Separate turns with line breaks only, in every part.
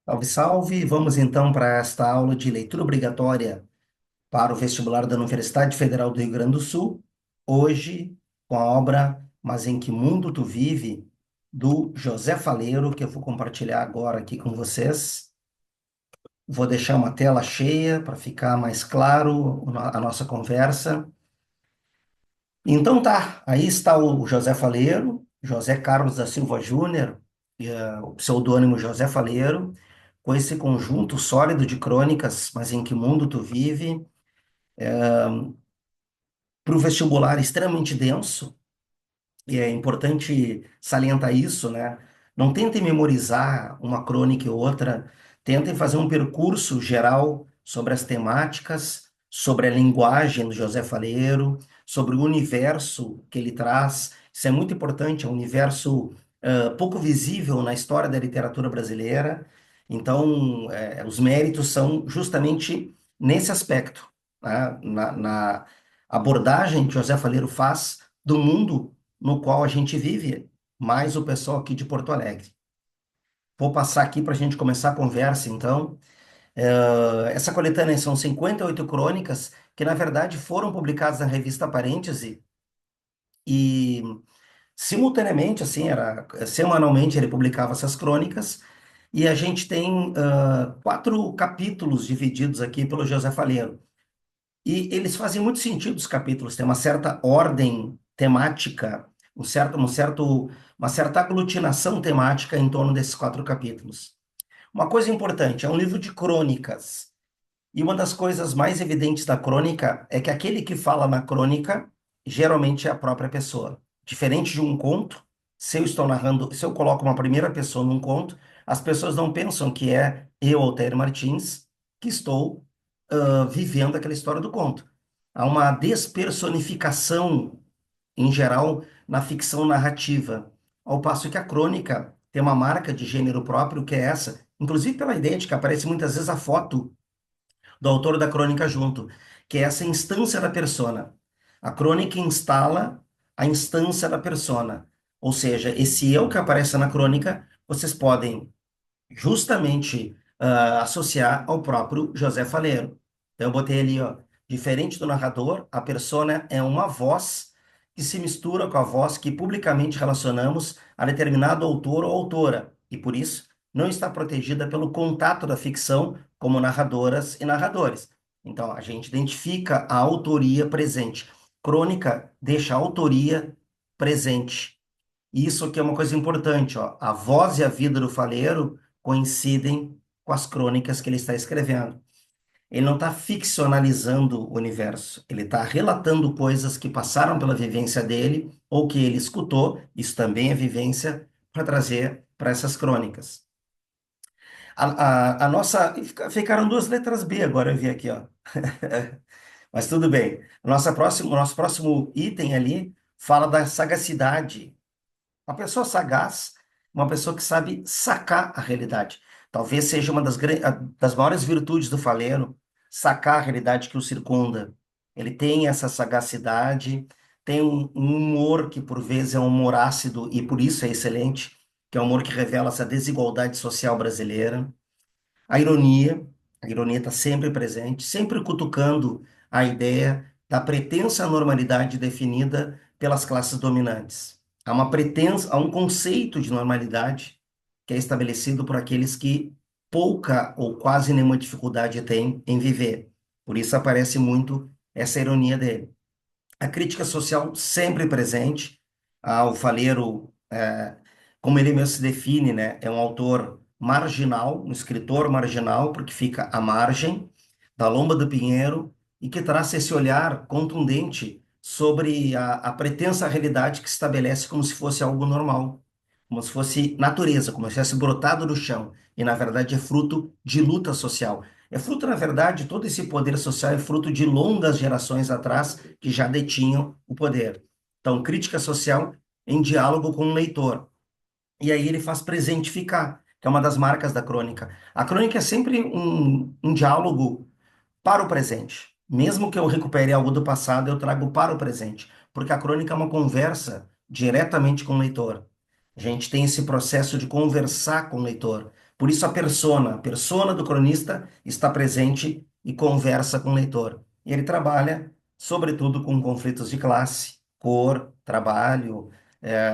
Salve, salve! Vamos então para esta aula de leitura obrigatória para o vestibular da Universidade Federal do Rio Grande do Sul. Hoje, com a obra Mas em que Mundo Tu Vive, do José Faleiro, que eu vou compartilhar agora aqui com vocês. Vou deixar uma tela cheia para ficar mais claro a nossa conversa. Então tá, aí está o José Faleiro, José Carlos da Silva Júnior, o pseudônimo José Faleiro, com esse conjunto sólido de crônicas, Mas em que Mundo Tu Vive, para o vestibular extremamente denso, e é importante salientar isso, né? Não tentem memorizar uma crônica e outra, tentem fazer um percurso geral sobre as temáticas, sobre a linguagem do José Faleiro, sobre o universo que ele traz. Isso é muito importante, é um universo pouco visível na história da literatura brasileira. Então, os méritos são justamente nesse aspecto, né? Na abordagem que José Faleiro faz do mundo no qual a gente vive, mais o pessoal aqui de Porto Alegre. Vou passar aqui para a gente começar a conversa, então. Essa coletânea são 58 crônicas que, na verdade, foram publicadas na revista Parêntese e, simultaneamente, assim, semanalmente ele publicava essas crônicas e a gente tem quatro capítulos divididos aqui pelo José Faleiro. E eles fazem muito sentido, os capítulos, tem uma certa ordem temática, uma certa aglutinação temática em torno desses quatro capítulos. Uma coisa importante, é um livro de crônicas. E uma das coisas mais evidentes da crônica é que aquele que fala na crônica geralmente é a própria pessoa. Diferente de um conto, se eu estou narrando, se eu coloco uma primeira pessoa num conto, as pessoas não pensam que é eu, Altair Martins, que estou vivendo aquela história do conto. Há uma despersonificação, em geral, na ficção narrativa, ao passo que a crônica tem uma marca de gênero próprio, que é essa, inclusive pela ideia de que aparece muitas vezes a foto do autor da crônica junto, que é essa instância da persona. A crônica instala a instância da persona, ou seja, esse eu que aparece na crônica, vocês podem justamente associar ao próprio José Faleiro. Então, eu botei ali, ó, diferente do narrador, a persona é uma voz que se mistura com a voz que publicamente relacionamos a determinado autor ou autora, e por isso não está protegida pelo contato da ficção como narradoras e narradores. Então, a gente identifica a autoria presente. Crônica deixa a autoria presente. Isso aqui é uma coisa importante, ó. A voz e a vida do Faleiro coincidem com as crônicas que ele está escrevendo. Ele não está ficcionalizando o universo, ele está relatando coisas que passaram pela vivência dele ou que ele escutou, isso também é vivência, para trazer para essas crônicas. A nossa. Ficaram duas letras B agora, eu vi aqui, ó. Mas tudo bem. O nosso próximo item ali fala da sagacidade. Uma pessoa sagaz, uma pessoa que sabe sacar a realidade. Talvez seja uma das maiores virtudes do Faleiro, sacar a realidade que o circunda. Ele tem essa sagacidade, tem um humor que por vezes é um humor ácido e por isso é excelente, que é um humor que revela essa desigualdade social brasileira. A ironia, a ironia está sempre presente, sempre cutucando a ideia da pretensa normalidade definida pelas classes dominantes. Há um conceito de normalidade que é estabelecido por aqueles que pouca ou quase nenhuma dificuldade têm em viver. Por isso aparece muito essa ironia dele. A crítica social sempre presente. O Faleiro, como ele mesmo se define, né, é um autor marginal, um escritor marginal, porque fica à margem da lomba do pinheiro e que traz esse olhar contundente sobre a pretensa realidade que se estabelece como se fosse algo normal, como se fosse natureza, como se tivesse brotado do chão, e na verdade é fruto de luta social. É fruto, na verdade, todo esse poder social é fruto de longas gerações atrás que já detinham o poder. Então, crítica social em diálogo com o leitor. E aí ele faz presentificar, que é uma das marcas da crônica. A crônica é sempre um diálogo para o presente. Mesmo que eu recupere algo do passado, eu trago para o presente, porque a crônica é uma conversa diretamente com o leitor. A gente tem esse processo de conversar com o leitor. Por isso a persona do cronista está presente e conversa com o leitor. E ele trabalha, sobretudo, com conflitos de classe, cor, trabalho,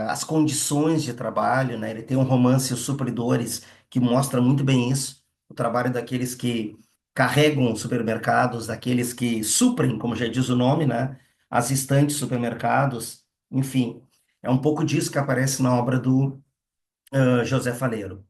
as condições de trabalho, né? Ele tem um romance Os Supridores que mostra muito bem isso, o trabalho daqueles que carregam supermercados, daqueles que suprem, como já diz o nome, né? As estantes de supermercados, enfim, é um pouco disso que aparece na obra do José Faleiro.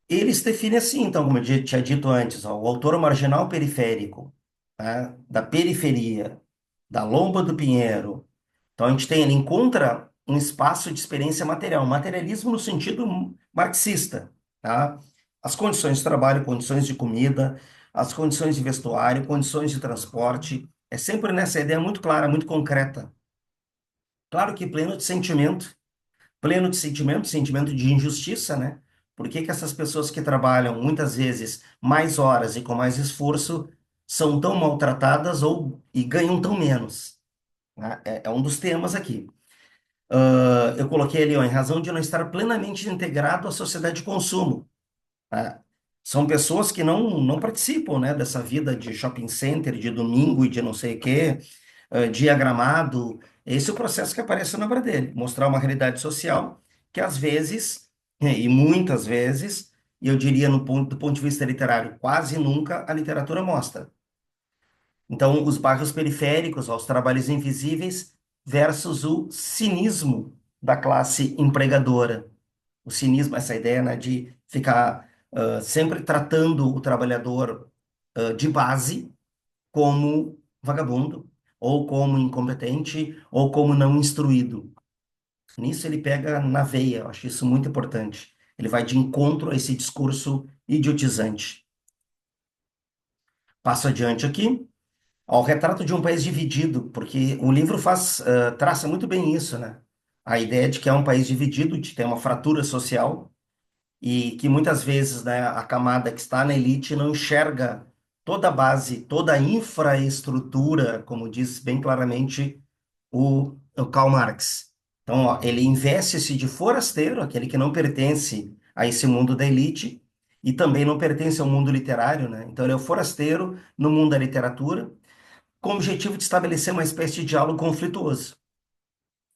Eles definem assim, então, como eu tinha dito antes, ó, o autor marginal periférico, tá? Da periferia, da Lomba do Pinheiro. Então, a gente tem, ele encontra um espaço de experiência material, materialismo no sentido marxista, tá? As condições de trabalho, condições de comida, as condições de vestuário, condições de transporte, é sempre nessa ideia muito clara, muito concreta. Claro que pleno de sentimento, sentimento de injustiça, né? Por que que essas pessoas que trabalham muitas vezes mais horas e com mais esforço são tão maltratadas ou e ganham tão menos? Né? É um dos temas aqui. Eu coloquei ali, ó, em razão de não estar plenamente integrado à sociedade de consumo. Tá? São pessoas que não participam, né, dessa vida de shopping center, de domingo e de não sei o quê, diagramado. Esse é o processo que aparece na obra dele, mostrar uma realidade social que às vezes, e muitas vezes, e eu diria do ponto de vista literário, quase nunca a literatura mostra. Então, os bairros periféricos, ó, os trabalhos invisíveis versus o cinismo da classe empregadora. O cinismo, essa ideia, né, de ficar sempre tratando o trabalhador de base como vagabundo, ou como incompetente, ou como não instruído. Nisso ele pega na veia, eu acho isso muito importante. Ele vai de encontro a esse discurso idiotizante. Passo adiante aqui, ao retrato de um país dividido, porque o livro traça muito bem isso, né? A ideia de que é um país dividido, de ter uma fratura social, e que muitas vezes, né, a camada que está na elite não enxerga toda a base, toda a infraestrutura, como diz bem claramente o Karl Marx. Então, ó, ele investe-se de forasteiro, aquele que não pertence a esse mundo da elite, e também não pertence ao mundo literário, né? Então, ele é o forasteiro no mundo da literatura, com o objetivo de estabelecer uma espécie de diálogo conflituoso.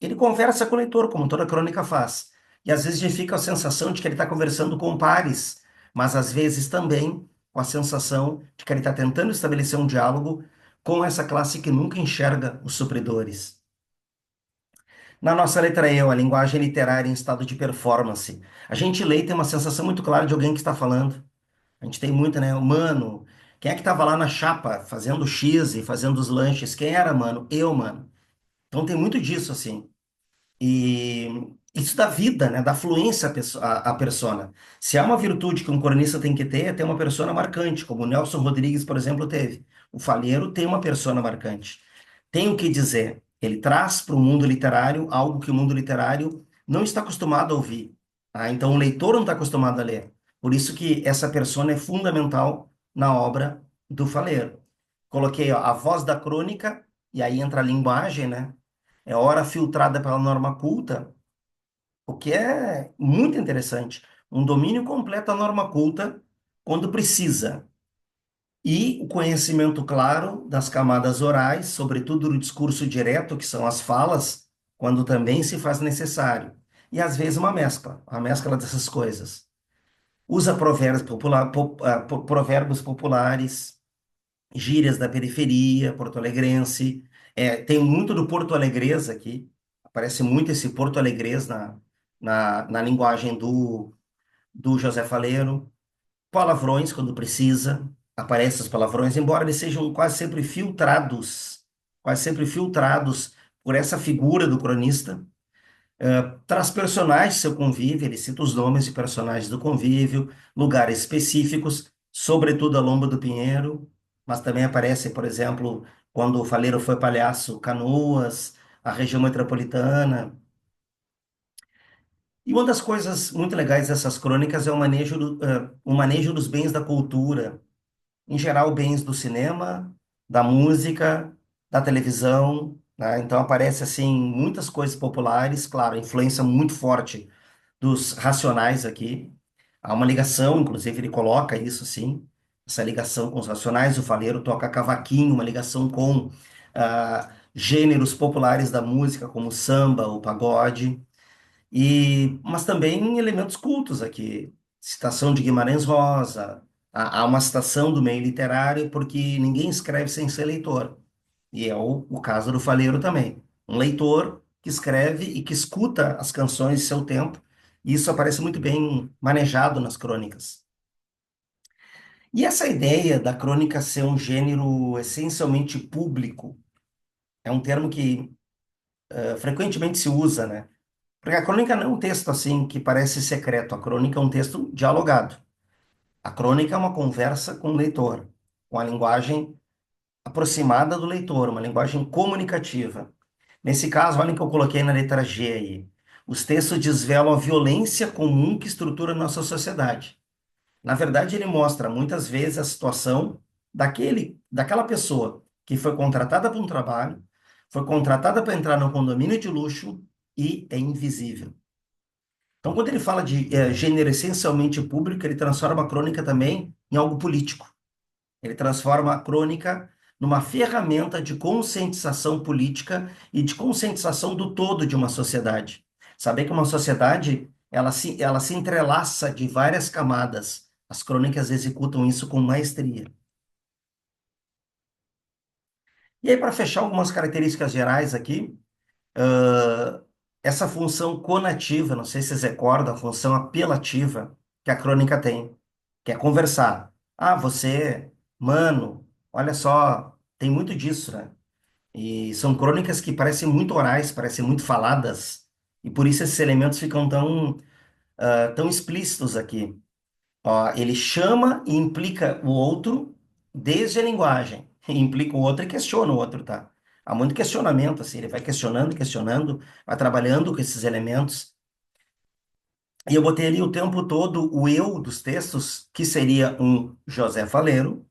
Ele conversa com o leitor, como toda crônica faz. E às vezes a gente fica com a sensação de que ele está conversando com pares, mas às vezes também com a sensação de que ele está tentando estabelecer um diálogo com essa classe que nunca enxerga os supridores. Na nossa letra E, a linguagem literária em estado de performance. A gente lê e tem uma sensação muito clara de alguém que está falando. A gente tem muito, né? Mano, quem é que estava lá na chapa fazendo X e fazendo os lanches? Quem era, mano? Eu, mano. Então tem muito disso, assim. E isso dá vida, né? Dá fluência à persona. Se há uma virtude que um cronista tem que ter, é ter uma persona marcante, como o Nelson Rodrigues, por exemplo, teve. O Faleiro tem uma persona marcante. Tem o que dizer. Ele traz para o mundo literário algo que o mundo literário não está acostumado a ouvir. Tá? Então, o leitor não está acostumado a ler. Por isso que essa persona é fundamental na obra do Faleiro. Coloquei, ó, a voz da crônica, e aí entra a linguagem, né? É hora filtrada pela norma culta, o que é muito interessante. Um domínio completo da norma culta quando precisa. E o conhecimento claro das camadas orais, sobretudo do discurso direto, que são as falas, quando também se faz necessário. E às vezes uma mescla dessas coisas. Usa provérbios populares, gírias da periferia porto-alegrense. Tem muito do porto-alegrês aqui. Aparece muito esse porto-alegrês na linguagem do José Faleiro. Palavrões, quando precisa, aparecem os palavrões, embora eles sejam quase sempre filtrados por essa figura do cronista. Traz personagens do seu convívio, ele cita os nomes de personagens do convívio, lugares específicos, sobretudo a Lomba do Pinheiro, mas também aparece, por exemplo, quando o Faleiro foi palhaço, Canoas, a região metropolitana. E uma das coisas muito legais dessas crônicas é o manejo dos bens da cultura, em geral, bens do cinema, da música, da televisão, né? Então aparece assim muitas coisas populares, claro, influência muito forte dos Racionais aqui. Há uma ligação, inclusive ele coloca isso, sim, essa ligação com os Racionais. O Faleiro toca cavaquinho, uma ligação com gêneros populares da música, como o samba, o pagode, mas também elementos cultos aqui. Citação de Guimarães Rosa, há uma citação do meio literário, porque ninguém escreve sem ser leitor. E é o caso do Faleiro também. Um leitor que escreve e que escuta as canções de seu tempo, e isso aparece muito bem manejado nas crônicas. E essa ideia da crônica ser um gênero essencialmente público é um termo que frequentemente se usa, né? Porque a crônica não é um texto assim que parece secreto, a crônica é um texto dialogado. A crônica é uma conversa com o leitor, com a linguagem aproximada do leitor, uma linguagem comunicativa. Nesse caso, olha o que eu coloquei na letra G aí. Os textos desvelam a violência comum que estrutura a nossa sociedade. Na verdade, ele mostra muitas vezes a situação daquela pessoa que foi contratada para um trabalho, foi contratada para entrar no condomínio de luxo e é invisível. Então, quando ele fala de gênero essencialmente público, ele transforma a crônica também em algo político. Ele transforma a crônica numa ferramenta de conscientização política e de conscientização do todo de uma sociedade. Saber que uma sociedade, ela se entrelaça de várias camadas. As crônicas executam isso com maestria. E aí, para fechar algumas características gerais aqui, ãh, essa função conativa, não sei se vocês recordam, a função apelativa que a crônica tem, que é conversar. Ah, você, mano, olha só, tem muito disso, né? E são crônicas que parecem muito orais, parecem muito faladas, e por isso esses elementos ficam tão explícitos aqui. Ó, ele chama e implica o outro desde a linguagem, e implica o outro e questiona o outro, tá? Há muito questionamento, assim, ele vai questionando, questionando, vai trabalhando com esses elementos. E eu botei ali o tempo todo o eu dos textos, que seria um José Faleiro,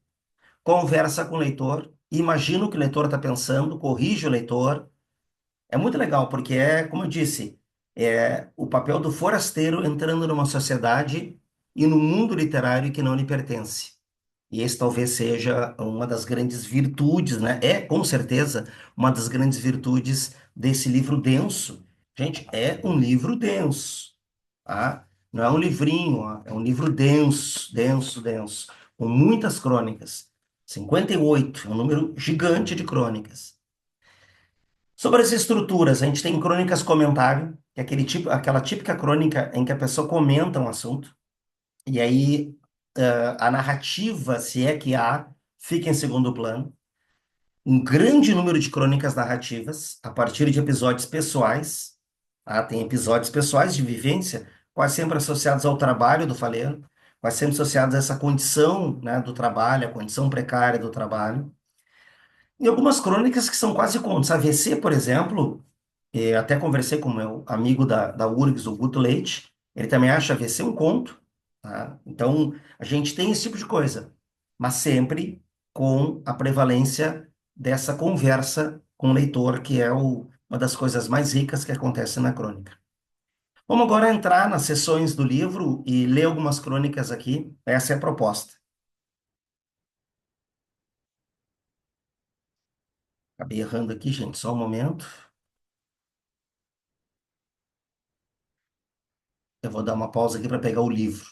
conversa com o leitor, imagina o que o leitor está pensando, corrige o leitor. É muito legal, porque como eu disse, é o papel do forasteiro entrando numa sociedade e no mundo literário que não lhe pertence. E esse talvez seja uma das grandes virtudes, né? É, com certeza, uma das grandes virtudes desse livro denso. Gente, é um livro denso, tá? Não é um livrinho, ó, é um livro denso, denso, denso, com muitas crônicas. 58, é um número gigante de crônicas. Sobre as estruturas, a gente tem crônicas comentário, que é aquela típica crônica em que a pessoa comenta um assunto, e aí a narrativa, se é que há, fica em segundo plano. Um grande número de crônicas narrativas, a partir de episódios pessoais, tá? Tem episódios pessoais de vivência, quase sempre associados ao trabalho do faleiro, quase sempre associados a essa condição, né, do trabalho, a condição precária do trabalho. E algumas crônicas que são quase contos. A AVC, por exemplo, até conversei com o meu amigo da URGS, o Guto Leite, ele também acha AVC um conto, tá? Então, a gente tem esse tipo de coisa, mas sempre com a prevalência dessa conversa com o leitor, que é uma das coisas mais ricas que acontece na crônica. Vamos agora entrar nas seções do livro e ler algumas crônicas aqui. Essa é a proposta. Acabei errando aqui, gente, só um momento. Eu vou dar uma pausa aqui para pegar o livro.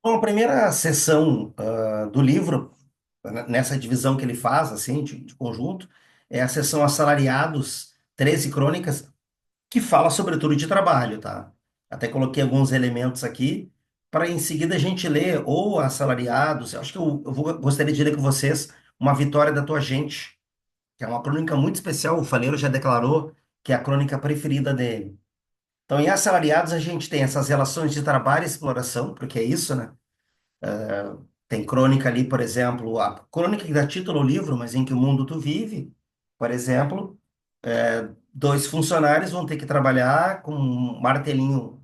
Bom, a primeira sessão do livro, nessa divisão que ele faz, assim, de conjunto, é a sessão Assalariados, 13 crônicas, que fala sobretudo de trabalho, tá? Até coloquei alguns elementos aqui, para em seguida a gente ler ou Assalariados, eu acho que gostaria de ler com vocês Uma Vitória da Tua Gente, que é uma crônica muito especial, o Faleiro já declarou que é a crônica preferida dele. Então, em assalariados, a gente tem essas relações de trabalho e exploração, porque é isso, né? Tem crônica ali, por exemplo, a crônica que dá título ao livro, mas em que o mundo tu vive, por exemplo, dois funcionários vão ter que trabalhar com um martelinho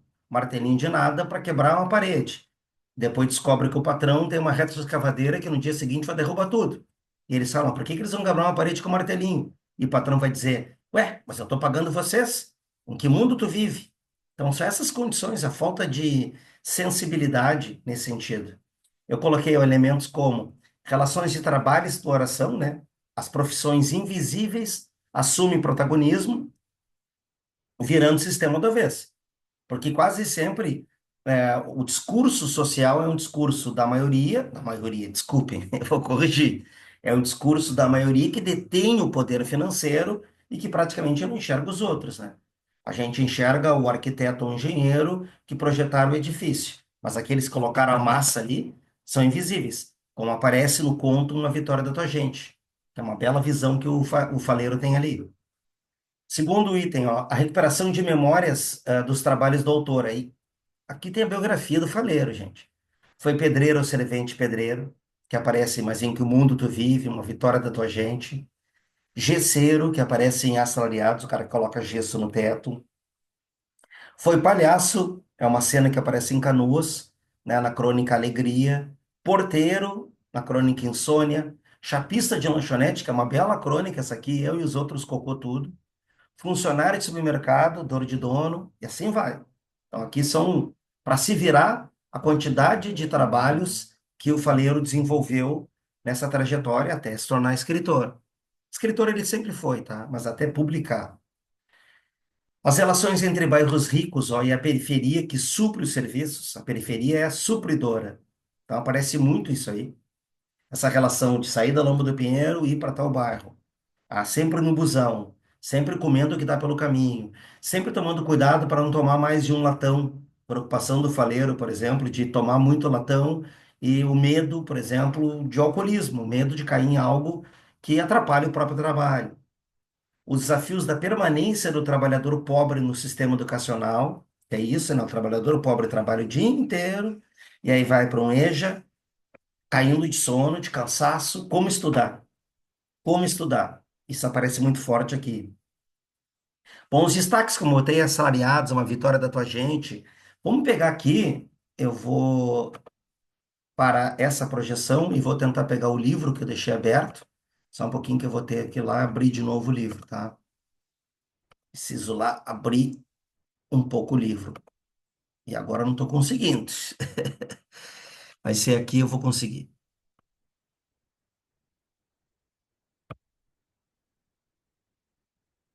de nada para quebrar uma parede. Depois descobre que o patrão tem uma retroescavadeira que no dia seguinte vai derrubar tudo. E eles falam, por que que eles vão quebrar uma parede com martelinho? E o patrão vai dizer, ué, mas eu estou pagando vocês. Em que mundo tu vive? Então, são essas condições, a falta de sensibilidade nesse sentido. Eu coloquei elementos como relações de trabalho e exploração, né? As profissões invisíveis assumem protagonismo, virando sistema do avesso. Porque quase sempre o discurso social é um discurso da maioria, desculpem, eu vou corrigir, é um discurso da maioria que detém o poder financeiro e que praticamente não enxerga os outros, né? A gente enxerga o arquiteto ou o engenheiro que projetaram o edifício, mas aqueles que colocaram a massa ali são invisíveis, como aparece no conto Uma Vitória da Tua Gente, que é uma bela visão que o Faleiro tem ali. Segundo item, ó, a recuperação de memórias dos trabalhos do autor. Aí, aqui tem a biografia do Faleiro, gente. Foi pedreiro ou servente pedreiro, que aparece Mas em Que o Mundo Tu Vive, Uma Vitória da Tua Gente. Gesseiro, que aparece em Assalariados, o cara que coloca gesso no teto. Foi palhaço, é uma cena que aparece em Canoas, né, na crônica Alegria. Porteiro, na crônica Insônia. Chapista de lanchonete, que é uma bela crônica, essa aqui, eu e os outros cocô tudo. Funcionário de supermercado, dor de dono, e assim vai. Então, aqui são, para se virar, a quantidade de trabalhos que o Faleiro desenvolveu nessa trajetória até se tornar escritor. Escritor ele sempre foi, tá? Mas até publicar. As relações entre bairros ricos, ó, e a periferia que supre os serviços, a periferia é a supridora. Então, aparece muito isso aí. Essa relação de sair da Lomba do Pinheiro e ir para tal bairro. Ah, sempre no busão, sempre comendo o que dá pelo caminho, sempre tomando cuidado para não tomar mais de um latão. Preocupação do faleiro, por exemplo, de tomar muito latão e o medo, por exemplo, de alcoolismo, o medo de cair em algo que atrapalhe o próprio trabalho. Os desafios da permanência do trabalhador pobre no sistema educacional, que é isso, né? O trabalhador pobre trabalha o dia inteiro e aí vai para um EJA, caindo de sono, de cansaço, como estudar? Como estudar? Isso aparece muito forte aqui. Bom, os destaques que eu botei, assalariados, uma vitória da tua gente. Vamos pegar aqui, eu vou para essa projeção e vou tentar pegar o livro que eu deixei aberto. Só um pouquinho que eu vou ter que ir lá abrir de novo o livro, tá? Preciso lá abrir um pouco o livro. E agora eu não estou conseguindo. Vai ser aqui, eu vou conseguir.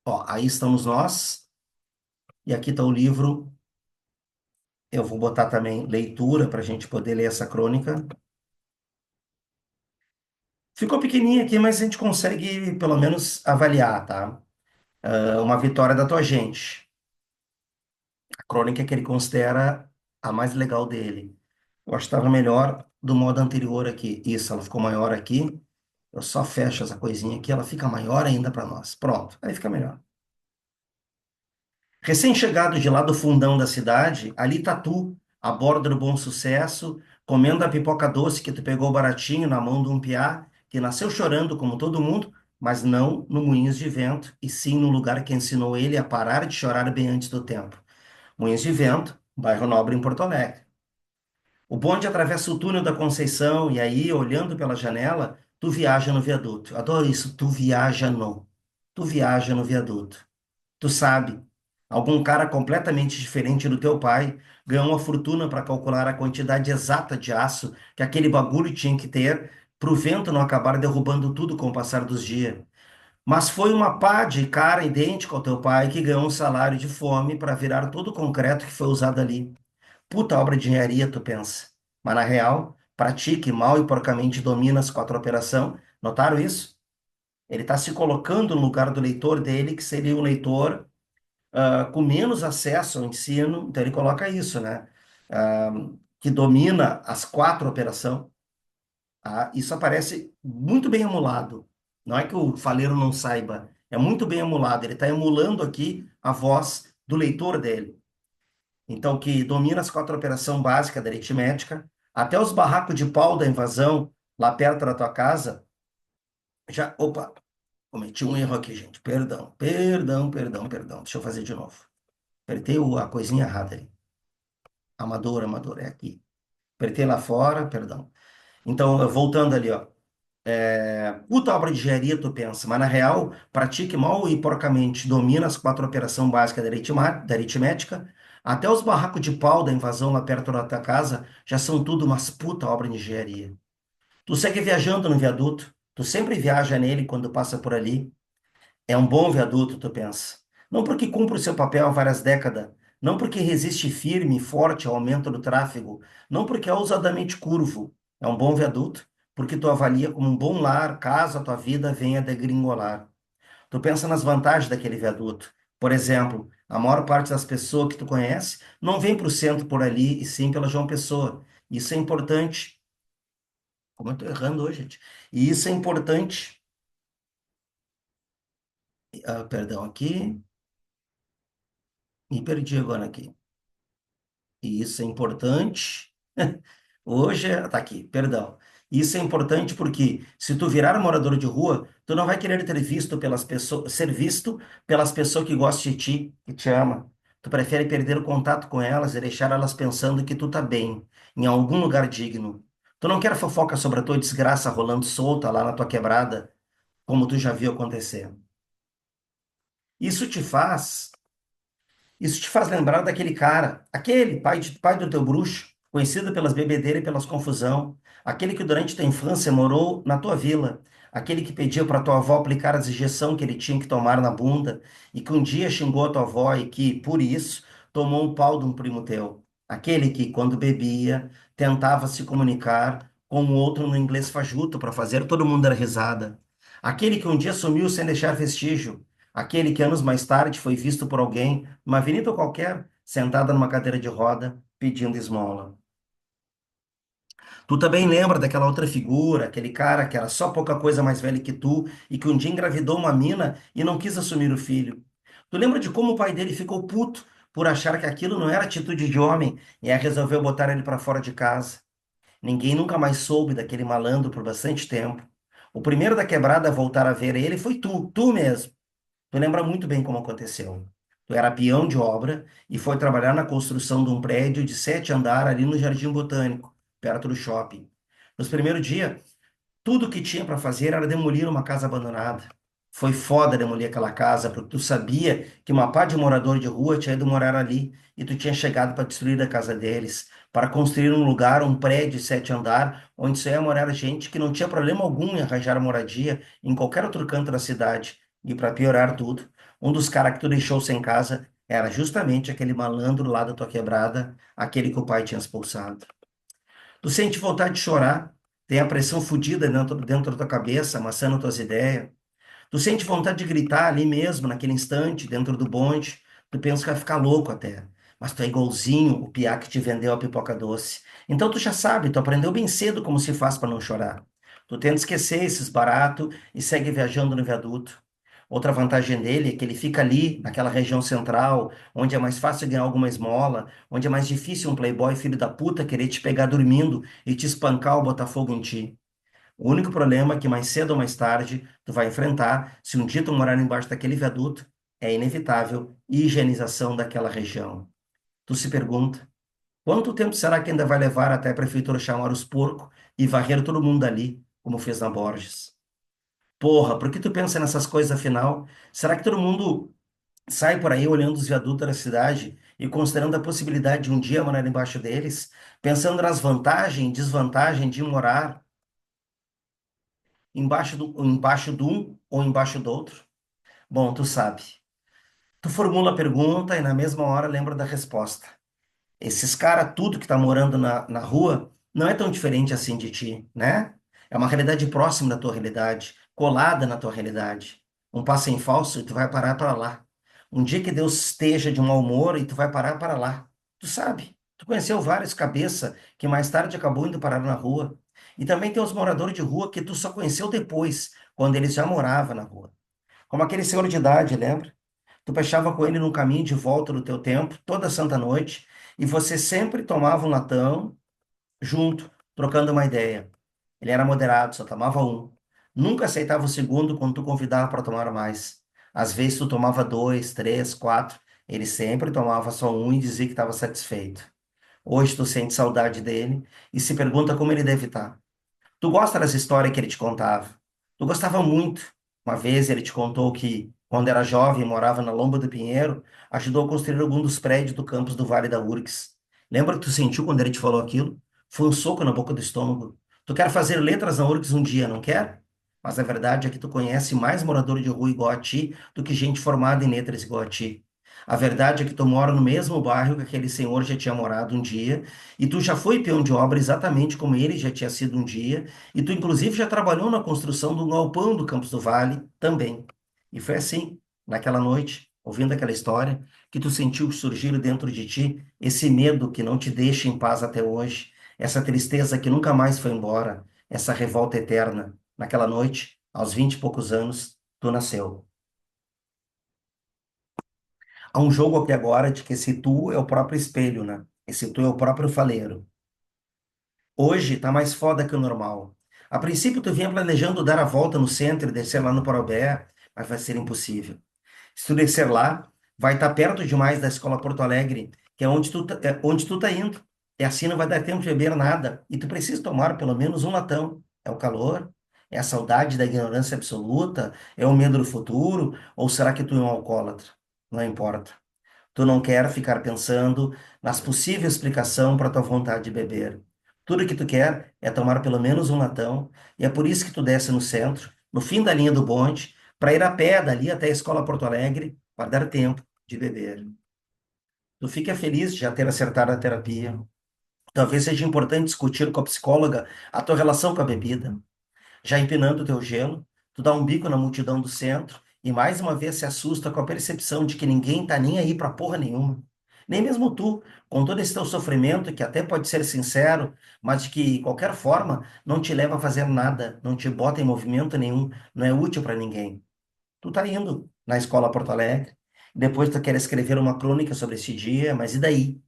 Ó, aí estamos nós. E aqui está o livro. Eu vou botar também leitura para a gente poder ler essa crônica. Ficou pequenininho aqui, mas a gente consegue pelo menos avaliar, tá? Uma vitória da tua gente. A crônica que ele considera a mais legal dele. Eu acho que estava melhor do modo anterior aqui. Isso, ela ficou maior aqui. Eu só fecho essa coisinha aqui, ela fica maior ainda para nós. Pronto, aí fica melhor. Recém-chegado de lá do fundão da cidade, ali tá tu, à borda do Bom Sucesso, comendo a pipoca doce que tu pegou baratinho na mão de um piá que nasceu chorando como todo mundo, mas não no Moinhos de Vento, e sim no lugar que ensinou ele a parar de chorar bem antes do tempo. Moinhos de Vento, bairro Nobre em Porto Alegre. O bonde atravessa o túnel da Conceição e aí, olhando pela janela, tu viaja no viaduto. Adoro isso, tu viaja no. Tu viaja no viaduto. Tu sabe, algum cara completamente diferente do teu pai ganhou uma fortuna para calcular a quantidade exata de aço que aquele bagulho tinha que ter para o vento não acabar derrubando tudo com o passar dos dias. Mas foi uma pá de cara idêntico ao teu pai que ganhou um salário de fome para virar todo o concreto que foi usado ali. Puta obra de engenharia, tu pensa. Mas na real, pra ti que mal e porcamente domina as quatro operação, notaram isso? Ele está se colocando no lugar do leitor dele, que seria um leitor com menos acesso ao ensino, então ele coloca isso, né? Ah, que domina as quatro operações. Ah, isso aparece muito bem emulado. Não é que o faleiro não saiba, é muito bem emulado. Ele está emulando aqui a voz do leitor dele. Então, que domina as quatro operações básicas da aritmética, até os barracos de pau da invasão, lá perto da tua casa, já. Opa, cometi um erro aqui, gente. Perdão, perdão, perdão, perdão. Deixa eu fazer de novo. Apertei a coisinha errada ali. Amador, amador, é aqui. Apertei lá fora, perdão. Então, voltando ali, ó. Puta obra de engenharia, tu pensa, mas na real, pratique mal e porcamente, domina as quatro operações básicas da aritmética, até os barracos de pau da invasão lá perto da tua casa já são tudo umas puta obra de engenharia. Tu segue viajando no viaduto, tu sempre viaja nele quando passa por ali. É um bom viaduto, tu pensa. Não porque cumpre o seu papel há várias décadas, não porque resiste firme e forte ao aumento do tráfego, não porque é ousadamente curvo. É um bom viaduto, porque tu avalia como um bom lar caso a tua vida venha degringolar. Tu pensa nas vantagens daquele viaduto. Por exemplo, a maior parte das pessoas que tu conhece não vem para o centro por ali, e sim pela João Pessoa. Isso é importante. Como eu estou errando hoje, gente. E isso é importante. Perdão aqui. Me perdi agora aqui. E isso é importante. Hoje, tá aqui, perdão. Isso é importante porque se tu virar morador de rua, tu não vai querer ter visto pelas pessoas, ser visto pelas pessoas que gostam de ti, que te ama. Tu prefere perder o contato com elas e deixar elas pensando que tu tá bem, em algum lugar digno. Tu não quer fofoca sobre a tua desgraça rolando solta lá na tua quebrada, como tu já viu acontecer. Isso te faz Isso te faz lembrar daquele cara, aquele pai do teu bruxo, conhecido pelas bebedeiras e pelas confusão, aquele que durante tua infância morou na tua vila, aquele que pediu para tua avó aplicar as injeções que ele tinha que tomar na bunda e que um dia xingou a tua avó e que, por isso, tomou um pau de um primo teu. Aquele que, quando bebia, tentava se comunicar com o outro no inglês fajuto para fazer todo mundo dar risada. Aquele que um dia sumiu sem deixar vestígio. Aquele que anos mais tarde foi visto por alguém, numa avenida qualquer, sentada numa cadeira de roda, pedindo esmola. Tu também lembra daquela outra figura, aquele cara que era só pouca coisa mais velho que tu e que um dia engravidou uma mina e não quis assumir o filho. Tu lembra de como o pai dele ficou puto por achar que aquilo não era atitude de homem e aí resolveu botar ele para fora de casa? Ninguém nunca mais soube daquele malandro por bastante tempo. O primeiro da quebrada a voltar a ver ele foi tu mesmo. Tu lembra muito bem como aconteceu. Tu era peão de obra e foi trabalhar na construção de um prédio de 7 andares ali no Jardim Botânico, perto do shopping. Nos primeiros dias, tudo que tinha para fazer era demolir uma casa abandonada. Foi foda demolir aquela casa, porque tu sabia que uma pá de morador de rua tinha ido morar ali e tu tinha chegado para destruir a casa deles, para construir um lugar, um prédio de 7 andares, onde só ia morar gente que não tinha problema algum em arranjar moradia em qualquer outro canto da cidade. E para piorar tudo, um dos caras que tu deixou sem casa era justamente aquele malandro lá da tua quebrada, aquele que o pai tinha expulsado. Tu sente vontade de chorar, tem a pressão fodida dentro da tua cabeça, amassando tuas ideias. Tu sente vontade de gritar ali mesmo, naquele instante, dentro do bonde. Tu pensa que vai ficar louco até. Mas tu é igualzinho o piá que te vendeu a pipoca doce. Então tu já sabe, tu aprendeu bem cedo como se faz para não chorar. Tu tenta esquecer esses baratos e segue viajando no viaduto. Outra vantagem dele é que ele fica ali, naquela região central, onde é mais fácil ganhar alguma esmola, onde é mais difícil um playboy filho da puta querer te pegar dormindo e te espancar ou botar fogo em ti. O único problema é que mais cedo ou mais tarde tu vai enfrentar, se um dia tu morar embaixo daquele viaduto, é inevitável higienização daquela região. Tu se pergunta, quanto tempo será que ainda vai levar até a prefeitura chamar os porcos e varrer todo mundo ali, como fez na Borges? Porra, por que tu pensa nessas coisas afinal? Será que todo mundo sai por aí olhando os viadutos da cidade e considerando a possibilidade de um dia morar embaixo deles, pensando nas vantagens e desvantagens de morar embaixo de um ou embaixo do outro? Bom, tu sabe. Tu formula a pergunta e na mesma hora lembra da resposta. Esses caras, tudo que tá morando na rua, não é tão diferente assim de ti, né? É uma realidade próxima da tua realidade, colada na tua realidade. Um passo em falso e tu vai parar para lá. Um dia que Deus esteja de mau humor e tu vai parar para lá. Tu sabe, tu conheceu vários cabeça que mais tarde acabou indo parar na rua. E também tem os moradores de rua que tu só conheceu depois, quando eles já moravam na rua. Como aquele senhor de idade, lembra? Tu fechava com ele no caminho de volta do teu tempo, toda santa noite, E você sempre tomava um latão junto, trocando uma ideia. Ele era moderado, só tomava um. Nunca aceitava o segundo quando tu convidava para tomar mais. Às vezes tu tomava dois, três, quatro. Ele sempre tomava só um e dizia que estava satisfeito. Hoje tu sente saudade dele e se pergunta como ele deve estar. Tu gosta dessa história que ele te contava? Tu gostava muito. Uma vez ele te contou que, quando era jovem e morava na Lomba do Pinheiro, ajudou a construir algum dos prédios do campus do Vale da Urques. Lembra que tu sentiu quando ele te falou aquilo? Foi um soco na boca do estômago. Tu quer fazer letras na Urques um dia, não quer? Mas a verdade é que tu conhece mais morador de rua igual a ti do que gente formada em letras igual a ti. A verdade é que tu mora no mesmo bairro que aquele senhor já tinha morado um dia, e tu já foi peão de obra exatamente como ele já tinha sido um dia, e tu, inclusive, já trabalhou na construção do galpão do Campos do Vale também. E foi assim, naquela noite, ouvindo aquela história, que tu sentiu surgir dentro de ti esse medo que não te deixa em paz até hoje, essa tristeza que nunca mais foi embora, essa revolta eterna. Naquela noite, aos 20 e poucos anos, tu nasceu. Há um jogo aqui agora de que esse tu é o próprio espelho, né? Esse tu é o próprio faleiro. Hoje tá mais foda que o normal. A princípio, tu vinha planejando dar a volta no centro e descer lá no Parobé, mas vai ser impossível. Se tu descer lá, vai estar perto demais da Escola Porto Alegre, que é onde tu tá indo. E assim não vai dar tempo de beber nada. E tu precisa tomar pelo menos um latão. É o calor? É a saudade da ignorância absoluta? É o medo do futuro? Ou será que tu é um alcoólatra? Não importa. Tu não quer ficar pensando nas possíveis explicações para tua vontade de beber. Tudo que tu quer é tomar pelo menos um latão, e é por isso que tu desce no centro, no fim da linha do bonde, para ir a pé dali até a Escola Porto Alegre, para dar tempo de beber. Tu fica feliz de já ter acertado a terapia. Talvez seja importante discutir com a psicóloga a tua relação com a bebida. Já empinando o teu gelo, tu dá um bico na multidão do centro e mais uma vez se assusta com a percepção de que ninguém tá nem aí pra porra nenhuma. Nem mesmo tu, com todo esse teu sofrimento, que até pode ser sincero, mas de que, de qualquer forma, não te leva a fazer nada, não te bota em movimento nenhum, não é útil pra ninguém. Tu tá indo na escola Porto Alegre, depois tu quer escrever uma crônica sobre esse dia, mas e daí?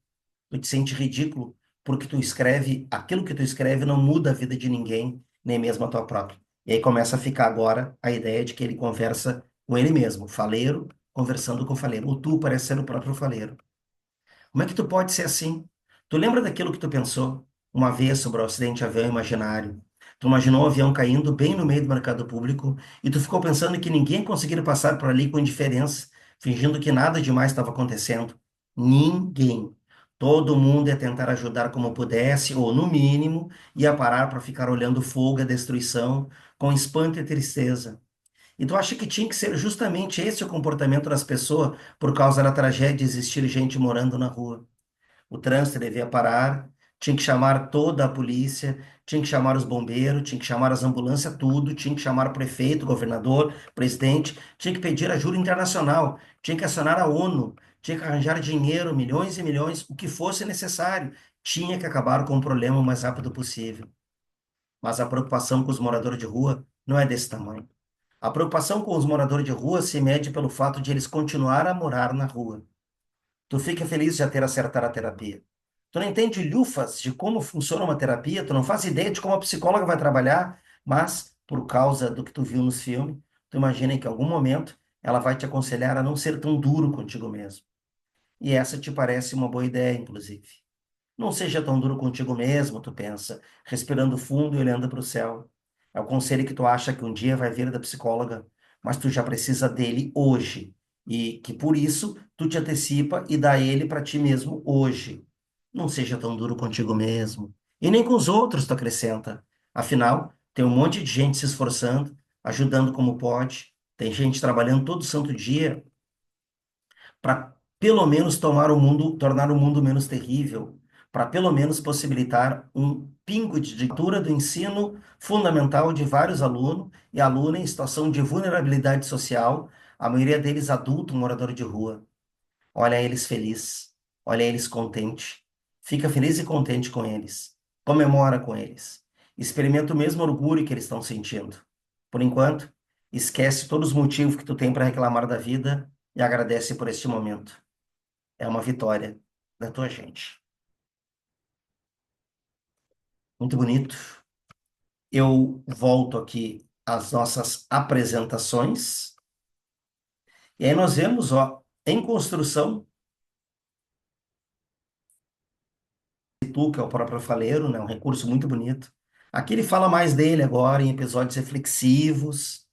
Tu te sente ridículo porque tu escreve, aquilo que tu escreve não muda a vida de ninguém, nem mesmo a tua própria. E aí começa a ficar agora a ideia de que ele conversa com ele mesmo, faleiro conversando com o faleiro. Ou tu parece ser o próprio faleiro. Como é que tu pode ser assim? Tu lembra daquilo que tu pensou uma vez sobre o acidente de avião imaginário? Tu imaginou o avião caindo bem no meio do mercado público e tu ficou pensando que ninguém conseguiria passar por ali com indiferença, fingindo que nada demais estava acontecendo. Ninguém. Todo mundo ia tentar ajudar como pudesse, ou no mínimo, ia parar para ficar olhando o fogo e a destruição com espanto e tristeza. E tu acha que tinha que ser justamente esse o comportamento das pessoas por causa da tragédia de existir gente morando na rua? O trânsito devia parar, tinha que chamar toda a polícia, tinha que chamar os bombeiros, tinha que chamar as ambulâncias, tudo, tinha que chamar o prefeito, o governador, o presidente, tinha que pedir ajuda internacional, tinha que acionar a ONU, tinha que arranjar dinheiro, milhões e milhões, o que fosse necessário. Tinha que acabar com o problema o mais rápido possível. Mas a preocupação com os moradores de rua não é desse tamanho. A preocupação com os moradores de rua se mede pelo fato de eles continuar a morar na rua. Tu fica feliz de já ter acertado a terapia. Tu não entende lufas de como funciona uma terapia, tu não faz ideia de como a psicóloga vai trabalhar, mas, por causa do que tu viu nos filmes, tu imagina que em algum momento ela vai te aconselhar a não ser tão duro contigo mesmo. E essa te parece uma boa ideia, inclusive. Não seja tão duro contigo mesmo, tu pensa, respirando fundo e olhando para o céu. É o conselho que tu acha que um dia vai vir da psicóloga, mas tu já precisa dele hoje. E que por isso tu te antecipa e dá ele para ti mesmo hoje. Não seja tão duro contigo mesmo. E nem com os outros, tu acrescenta. Afinal, tem um monte de gente se esforçando, ajudando como pode. Tem gente trabalhando todo santo dia para pelo menos tornar o mundo menos terrível, para pelo menos possibilitar um pingo de ditadura do ensino fundamental de vários alunos e alunas em situação de vulnerabilidade social, a maioria deles adulto, morador de rua. Olha eles felizes, olha eles contente, fica feliz e contente com eles, comemora com eles, experimenta o mesmo orgulho que eles estão sentindo. Por enquanto, esquece todos os motivos que tu tem para reclamar da vida e agradece por este momento. É uma vitória da tua gente. muito bonito. Eu volto aqui às nossas apresentações, e aí nós vemos, ó, em construção, Itu, que é o próprio faleiro, né? Um recurso muito bonito. Aqui ele fala mais dele agora em episódios reflexivos,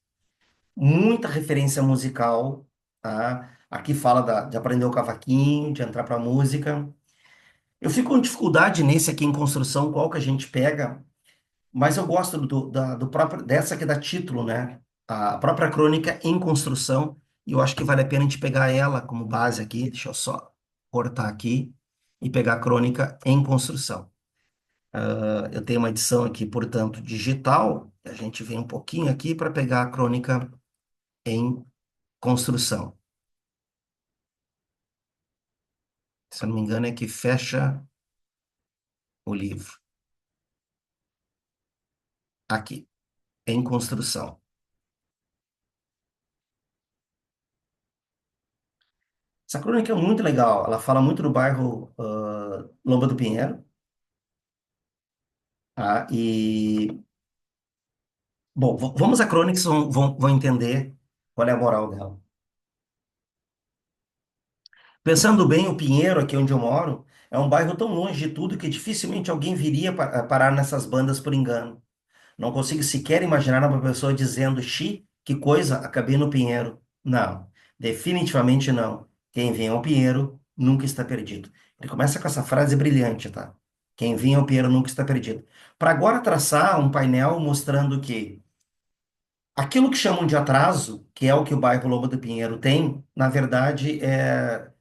muita referência musical, tá? Aqui fala de aprender o cavaquinho, de entrar para música. Eu fico com dificuldade nesse aqui em construção, qual que a gente pega, mas eu gosto do próprio, dessa que dá título, né? A própria crônica em construção, e eu acho que vale a pena a gente pegar ela como base aqui. Deixa eu só cortar aqui e pegar a crônica em construção. Eu tenho uma edição aqui, portanto, digital. A gente vem um pouquinho aqui para pegar a crônica em construção. Se eu não me engano, é que fecha o livro. Aqui, em construção. Essa crônica é muito legal. Ela fala muito do bairro Lomba do Pinheiro, tá? E, bom, vamos à crônica, vocês vão entender qual é a moral dela. Pensando bem, o Pinheiro, aqui onde eu moro, é um bairro tão longe de tudo que dificilmente alguém viria parar nessas bandas por engano. Não consigo sequer imaginar uma pessoa dizendo, xi, que coisa, acabei no Pinheiro. Não, definitivamente não. Quem vem ao Pinheiro nunca está perdido. Ele começa com essa frase brilhante, tá? Quem vem ao Pinheiro nunca está perdido. Para agora traçar um painel mostrando que aquilo que chamam de atraso, que é o que o bairro Lomba do Pinheiro tem, na verdade é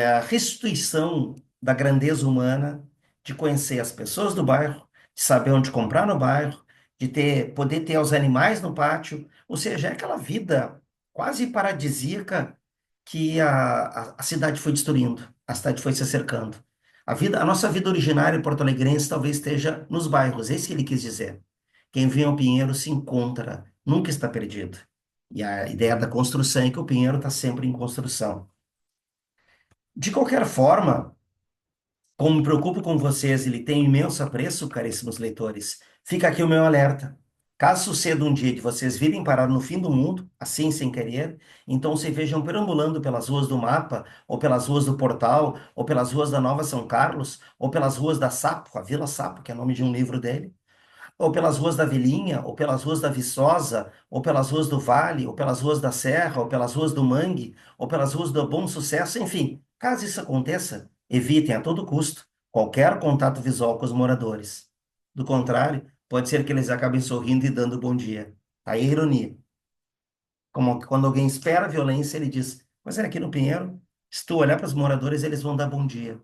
a restituição da grandeza humana, de conhecer as pessoas do bairro, de saber onde comprar no bairro, de poder ter os animais no pátio, ou seja, é aquela vida quase paradisíaca que a cidade foi destruindo, a cidade foi se cercando. A nossa vida originária porto-alegrense talvez esteja nos bairros, é isso que ele quis dizer. Quem vem ao Pinheiro se encontra, nunca está perdido. E a ideia da construção é que o Pinheiro está sempre em construção. De qualquer forma, como me preocupo com vocês, ele tem imenso apreço, caríssimos leitores. Fica aqui o meu alerta. Caso suceda um dia de vocês virem parar no fim do mundo, assim sem querer, então se vejam perambulando pelas ruas do mapa, ou pelas ruas do Portal, ou pelas ruas da Nova São Carlos, ou pelas ruas da Sapo, a Vila Sapo, que é o nome de um livro dele, ou pelas ruas da Vilinha, ou pelas ruas da Viçosa, ou pelas ruas do Vale, ou pelas ruas da Serra, ou pelas ruas do Mangue, ou pelas ruas do Bom Sucesso, enfim, caso isso aconteça, evitem a todo custo qualquer contato visual com os moradores. Do contrário, pode ser que eles acabem sorrindo e dando bom dia. Aí a ironia. Como que quando alguém espera violência, ele diz: mas é aqui no Pinheiro, se tu olhar para os moradores, eles vão dar bom dia.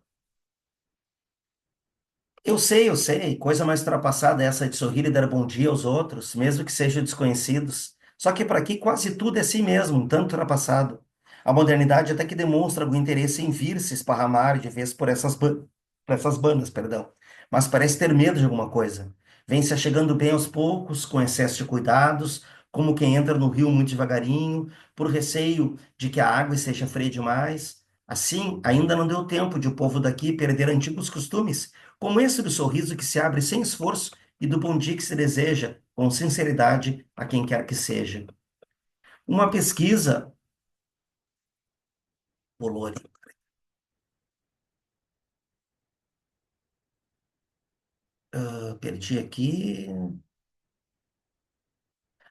Eu sei, coisa mais ultrapassada é essa de sorrir e dar bom dia aos outros, mesmo que sejam desconhecidos. Só que para aqui quase tudo é assim mesmo, um tanto ultrapassado. A modernidade até que demonstra algum interesse em vir se esparramar de vez por essas bandas, perdão. Mas parece ter medo de alguma coisa. Vem se achegando bem aos poucos, com excesso de cuidados, como quem entra no rio muito devagarinho, por receio de que a água esteja fria demais. Assim, ainda não deu tempo de o povo daqui perder antigos costumes como esse do sorriso que se abre sem esforço e do bom dia que se deseja com sinceridade a quem quer que seja. Uma pesquisa, Bolori, perdi aqui.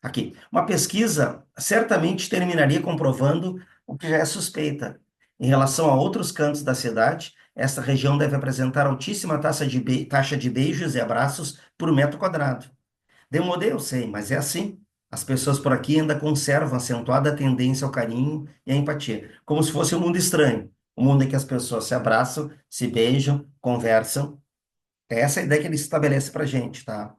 Aqui. Uma pesquisa certamente terminaria comprovando o que já é suspeita. Em relação a outros cantos da cidade, esta região deve apresentar altíssima taxa de beijos e abraços por metro quadrado. Demodê, eu sei, mas é assim. As pessoas por aqui ainda conservam acentuada tendência ao carinho e à empatia, como se fosse um mundo estranho. Um mundo em que as pessoas se abraçam, se beijam, conversam. É essa a ideia que ele estabelece para a gente, tá?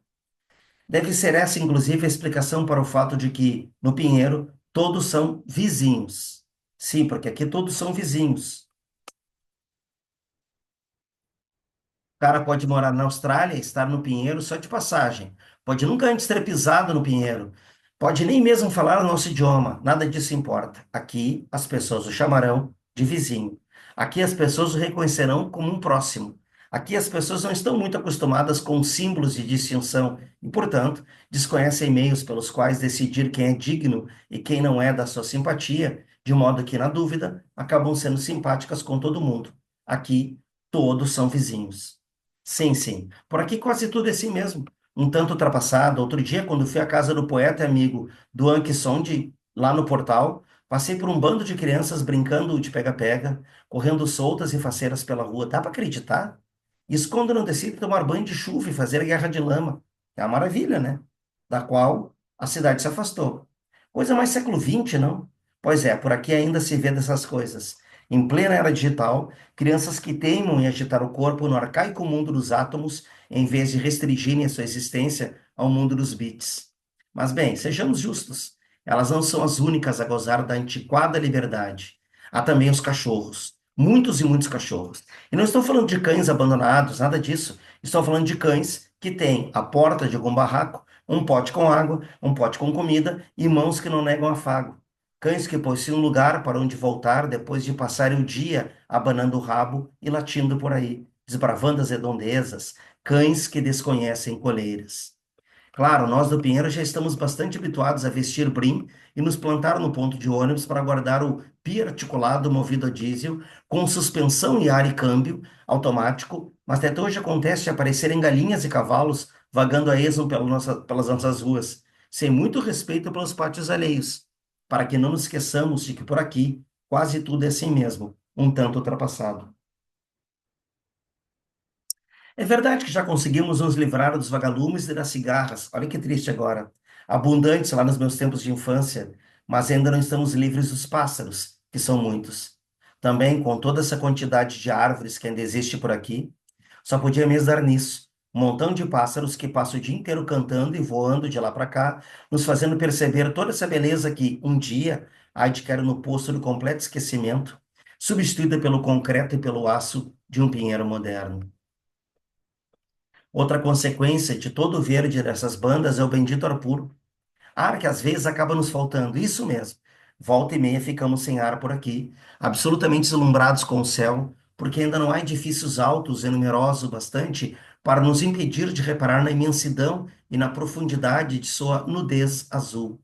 Deve ser essa, inclusive, a explicação para o fato de que, no Pinheiro, todos são vizinhos. Sim, porque aqui todos são vizinhos. O cara pode morar na Austrália, estar no Pinheiro só de passagem. Pode nunca antes ter pisado no Pinheiro. Pode nem mesmo falar o nosso idioma. Nada disso importa. Aqui, as pessoas o chamarão de vizinho. Aqui, as pessoas o reconhecerão como um próximo. Aqui as pessoas não estão muito acostumadas com símbolos de distinção e, portanto, desconhecem meios pelos quais decidir quem é digno e quem não é da sua simpatia, de modo que, na dúvida, acabam sendo simpáticas com todo mundo. Aqui, todos são vizinhos. Sim, sim. Por aqui quase tudo é assim mesmo. Um tanto ultrapassado. Outro dia, quando fui à casa do poeta e amigo do Anki Song, lá no portal, passei por um bando de crianças brincando de pega-pega, correndo soltas e faceiras pela rua. Dá para acreditar? Isso quando não decide tomar banho de chuva e fazer a guerra de lama. É uma maravilha, né? Da qual a cidade se afastou. Coisa mais século XX, não? Pois é, por aqui ainda se vê dessas coisas. Em plena era digital, crianças que teimam em agitar o corpo no arcaico mundo dos átomos, em vez de restringirem a sua existência ao mundo dos bits. Mas bem, sejamos justos. Elas não são as únicas a gozar da antiquada liberdade. Há também os cachorros. Muitos e muitos cachorros. E não estou falando de cães abandonados, nada disso. Estou falando de cães que têm a porta de algum barraco, um pote com água, um pote com comida e mãos que não negam afago. Cães que possuem um lugar para onde voltar depois de passarem o dia abanando o rabo e latindo por aí, desbravando as redondezas. Cães que desconhecem coleiras. Claro, nós do Pinheiro já estamos bastante habituados a vestir brim e nos plantar no ponto de ônibus para guardar o pia articulado movido a diesel, com suspensão e ar e câmbio automático, mas até hoje acontece de aparecerem galinhas e cavalos vagando a esmo pelas nossas ruas, sem muito respeito pelos pátios alheios, para que não nos esqueçamos de que por aqui quase tudo é assim mesmo, um tanto ultrapassado. É verdade que já conseguimos nos livrar dos vagalumes e das cigarras. Olha que triste agora. Abundantes lá nos meus tempos de infância, mas ainda não estamos livres dos pássaros, que são muitos. Também, com toda essa quantidade de árvores que ainda existe por aqui, só podia mesmo dar nisso. Um montão de pássaros que passam o dia inteiro cantando e voando de lá para cá, nos fazendo perceber toda essa beleza que, um dia, há de cair no poço do completo esquecimento, substituída pelo concreto e pelo aço de um pinheiro moderno. Outra consequência de todo o verde dessas bandas é o bendito ar puro. Ar que às vezes acaba nos faltando, isso mesmo. Volta e meia ficamos sem ar por aqui, absolutamente deslumbrados com o céu, porque ainda não há edifícios altos e numerosos o bastante para nos impedir de reparar na imensidão e na profundidade de sua nudez azul.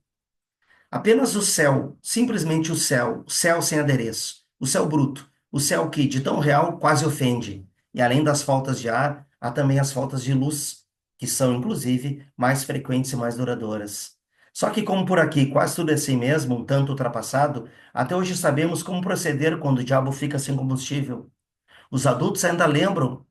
Apenas o céu, simplesmente o céu sem adereço, o céu bruto, o céu que, de tão real, quase ofende. E além das faltas de ar, há também as faltas de luz, que são, inclusive, mais frequentes e mais duradouras. Só que, como por aqui quase tudo é assim mesmo, um tanto ultrapassado, até hoje sabemos como proceder quando o diabo fica sem combustível. Os adultos ainda lembram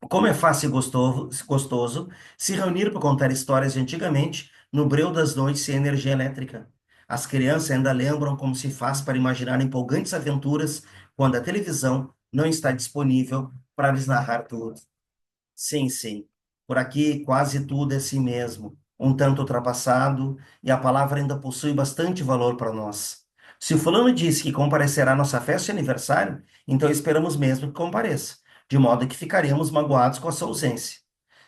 como é fácil e gostoso se reunir para contar histórias de antigamente, no breu das noites sem energia elétrica. As crianças ainda lembram como se faz para imaginar empolgantes aventuras quando a televisão não está disponível para lhes narrar tudo. Sim, sim. Por aqui quase tudo é assim mesmo, um tanto ultrapassado, e a palavra ainda possui bastante valor para nós. Se o fulano disse que comparecerá à nossa festa de aniversário, então esperamos mesmo que compareça, de modo que ficaremos magoados com a sua ausência.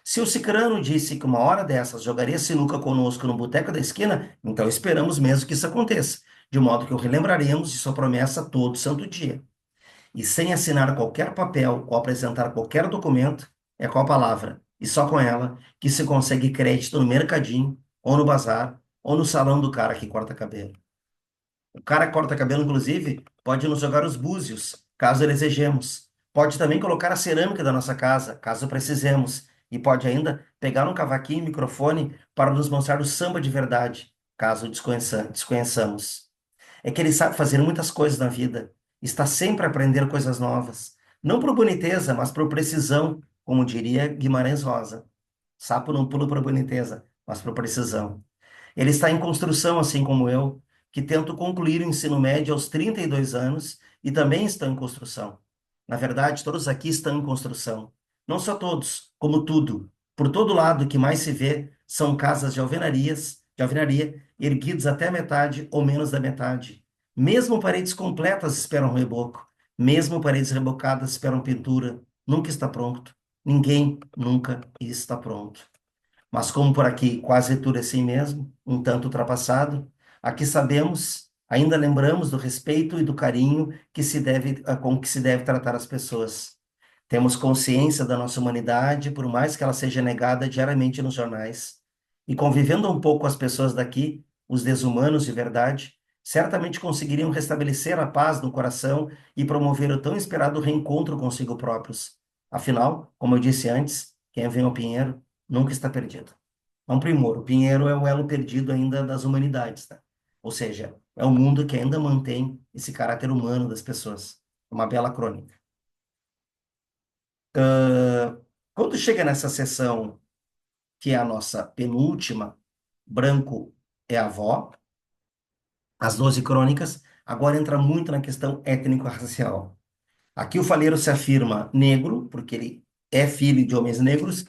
Se o cicrano disse que uma hora dessas jogaria sinuca conosco no boteco da esquina, então esperamos mesmo que isso aconteça, de modo que o relembraremos de sua promessa todo santo dia. E sem assinar qualquer papel ou apresentar qualquer documento, é com a palavra, e só com ela, que se consegue crédito no mercadinho, ou no bazar, ou no salão do cara que corta cabelo. O cara que corta cabelo, inclusive, pode nos jogar os búzios, caso desejemos. Pode também colocar a cerâmica da nossa casa, caso precisemos. E pode ainda pegar um cavaquinho e microfone para nos mostrar o samba de verdade, caso desconheçamos. É que ele sabe fazer muitas coisas na vida. Está sempre a aprender coisas novas. Não por boniteza, mas por precisão, como diria Guimarães Rosa. Sapo não pula por boniteza, mas por precisão. Ele está em construção, assim como eu, que tento concluir o ensino médio aos 32 anos e também estou em construção. Na verdade, todos aqui estão em construção. Não só todos, como tudo. Por todo lado, o que mais se vê são casas de alvenaria, erguidas até a metade ou menos da metade. Mesmo paredes completas esperam reboco. Mesmo paredes rebocadas esperam pintura. Nunca está pronto. Ninguém nunca está pronto. Mas como por aqui quase tudo é assim mesmo, um tanto ultrapassado, aqui sabemos, ainda lembramos do respeito e do carinho que se deve, com que se deve tratar as pessoas. Temos consciência da nossa humanidade, por mais que ela seja negada diariamente nos jornais. E convivendo um pouco com as pessoas daqui, os desumanos de verdade, certamente conseguiriam restabelecer a paz no coração e promover o tão esperado reencontro consigo próprios. Afinal, como eu disse antes, quem vem ao Pinheiro nunca está perdido. É um primor. O Pinheiro é o elo perdido ainda das humanidades, tá? Ou seja, é um mundo que ainda mantém esse caráter humano das pessoas. É uma bela crônica. Quando chega nessa sessão, que é a nossa penúltima, branco é a avó, as 12 crônicas, agora entra muito na questão étnico-racial. Aqui o Faleiro se afirma negro, porque ele é filho de homens negros,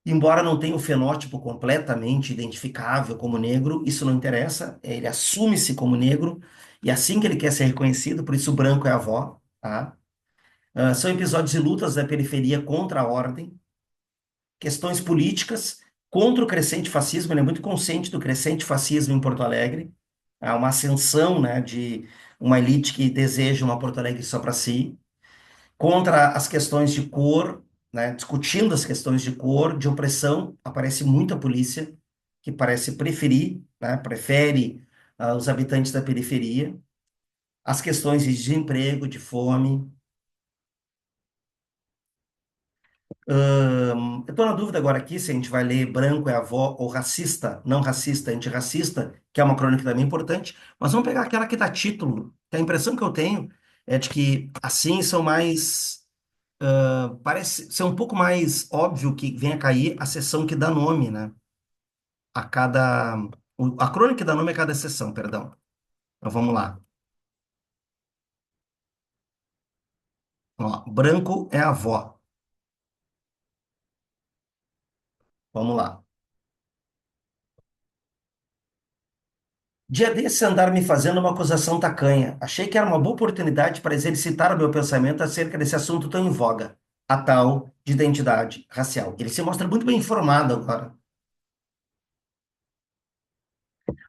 embora não tenha o fenótipo completamente identificável como negro, isso não interessa, ele assume-se como negro, e é assim que ele quer ser reconhecido, por isso o branco é a avó, tá? São episódios e lutas da periferia contra a ordem, questões políticas contra o crescente fascismo, ele é muito consciente do crescente fascismo em Porto Alegre, há uma ascensão, né, de uma elite que deseja uma Porto Alegre só para si, contra as questões de cor, né, discutindo as questões de cor, de opressão, aparece muita polícia que parece preferir, né, prefere os habitantes da periferia, as questões de desemprego, de fome. Eu estou na dúvida agora aqui se a gente vai ler Branco é Avó ou Racista, Não Racista, Antirracista, que é uma crônica também importante, mas vamos pegar aquela que dá título, que a impressão que eu tenho é de que assim são mais. Parece ser um pouco mais óbvio que venha a cair a seção que dá nome, né? A cada. A crônica que dá nome a cada seção, perdão. Então vamos lá. Ó, Branco é avó. Vamos lá. Dia desse andar me fazendo uma acusação tacanha. Achei que era uma boa oportunidade para exercitar o meu pensamento acerca desse assunto tão em voga, a tal de identidade racial. Ele se mostra muito bem informado agora.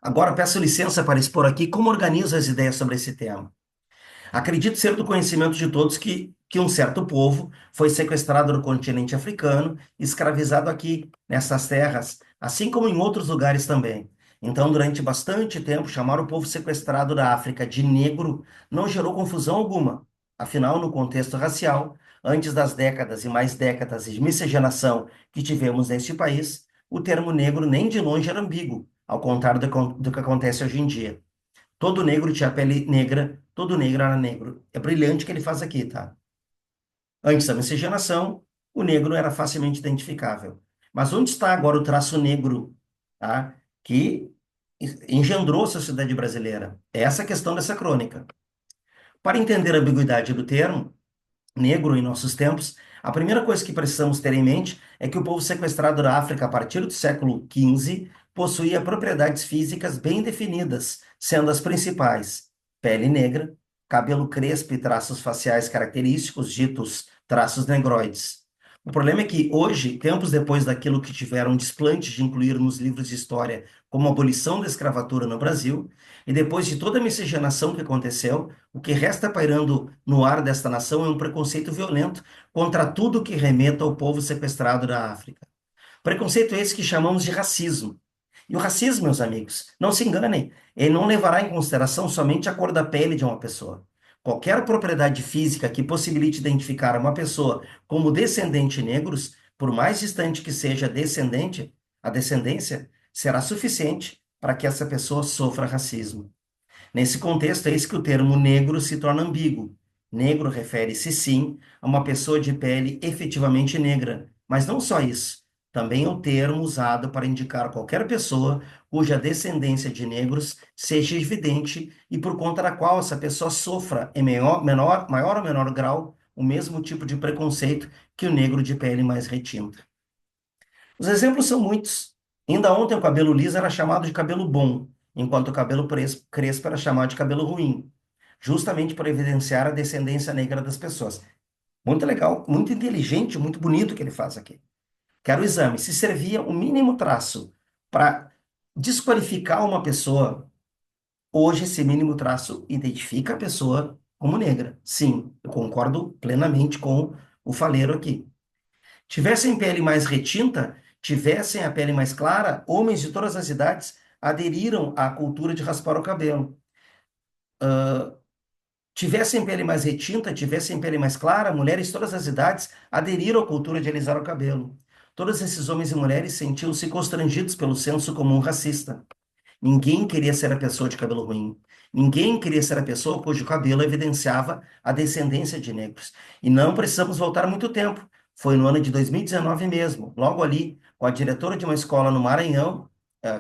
Agora peço licença para expor aqui como organizo as ideias sobre esse tema. Acredito ser do conhecimento de todos que um certo povo foi sequestrado no continente africano e escravizado aqui, nessas terras, assim como em outros lugares também. Então, durante bastante tempo, chamar o povo sequestrado da África de negro não gerou confusão alguma. Afinal, no contexto racial, antes das décadas e mais décadas de miscigenação que tivemos neste país, o termo negro nem de longe era ambíguo, ao contrário do que acontece hoje em dia. Todo negro tinha pele negra, todo negro era negro. É brilhante o que ele faz aqui, tá? Antes da miscigenação, o negro era facilmente identificável. Mas onde está agora o traço negro, tá? Que engendrou a sociedade brasileira? É essa a questão dessa crônica. Para entender a ambiguidade do termo, negro em nossos tempos, a primeira coisa que precisamos ter em mente é que o povo sequestrado da África a partir do século XV possuía propriedades físicas bem definidas, sendo as principais: pele negra, cabelo crespo e traços faciais característicos, ditos traços negroides. O problema é que hoje, tempos depois daquilo que tiveram desplante de incluir nos livros de história como a abolição da escravatura no Brasil, e depois de toda a miscigenação que aconteceu, o que resta pairando no ar desta nação é um preconceito violento contra tudo que remeta ao povo sequestrado da África. Preconceito esse que chamamos de racismo. E o racismo, meus amigos, não se enganem, ele não levará em consideração somente a cor da pele de uma pessoa. Qualquer propriedade física que possibilite identificar uma pessoa como descendente negros, por mais distante que seja a descendência será suficiente para que essa pessoa sofra racismo. Nesse contexto, é isso que o termo negro se torna ambíguo. Negro refere-se, sim, a uma pessoa de pele efetivamente negra, mas não só isso. Também é o termo usado para indicar qualquer pessoa cuja descendência de negros seja evidente e por conta da qual essa pessoa sofra, em maior ou menor grau, o mesmo tipo de preconceito que o negro de pele mais retinta. Os exemplos são muitos. Ainda ontem o cabelo liso era chamado de cabelo bom, enquanto o cabelo crespo era chamado de cabelo ruim, justamente para evidenciar a descendência negra das pessoas. Muito legal, muito inteligente, muito bonito o que ele faz aqui. Quero o exame. Se servia o mínimo traço para desqualificar uma pessoa, hoje esse mínimo traço identifica a pessoa como negra. Sim, eu concordo plenamente com o faleiro aqui. Tivessem pele mais retinta, tivessem a pele mais clara, homens de todas as idades aderiram à cultura de raspar o cabelo. Tivessem pele mais retinta, tivessem pele mais clara, mulheres de todas as idades aderiram à cultura de alisar o cabelo. Todos esses homens e mulheres sentiam-se constrangidos pelo senso comum racista. Ninguém queria ser a pessoa de cabelo ruim. Ninguém queria ser a pessoa cujo cabelo evidenciava a descendência de negros. E não precisamos voltar muito tempo. Foi no ano de 2019 mesmo, logo ali, com a diretora de uma escola no Maranhão,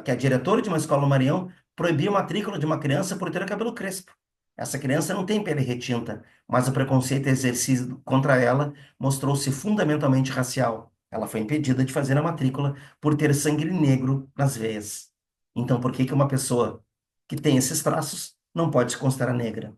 que a diretora de uma escola no Maranhão proibiu a matrícula de uma criança por ter cabelo crespo. Essa criança não tem pele retinta, mas o preconceito exercido contra ela mostrou-se fundamentalmente racial. Ela foi impedida de fazer a matrícula por ter sangue negro nas veias. Então, por que que uma pessoa que tem esses traços não pode se considerar negra?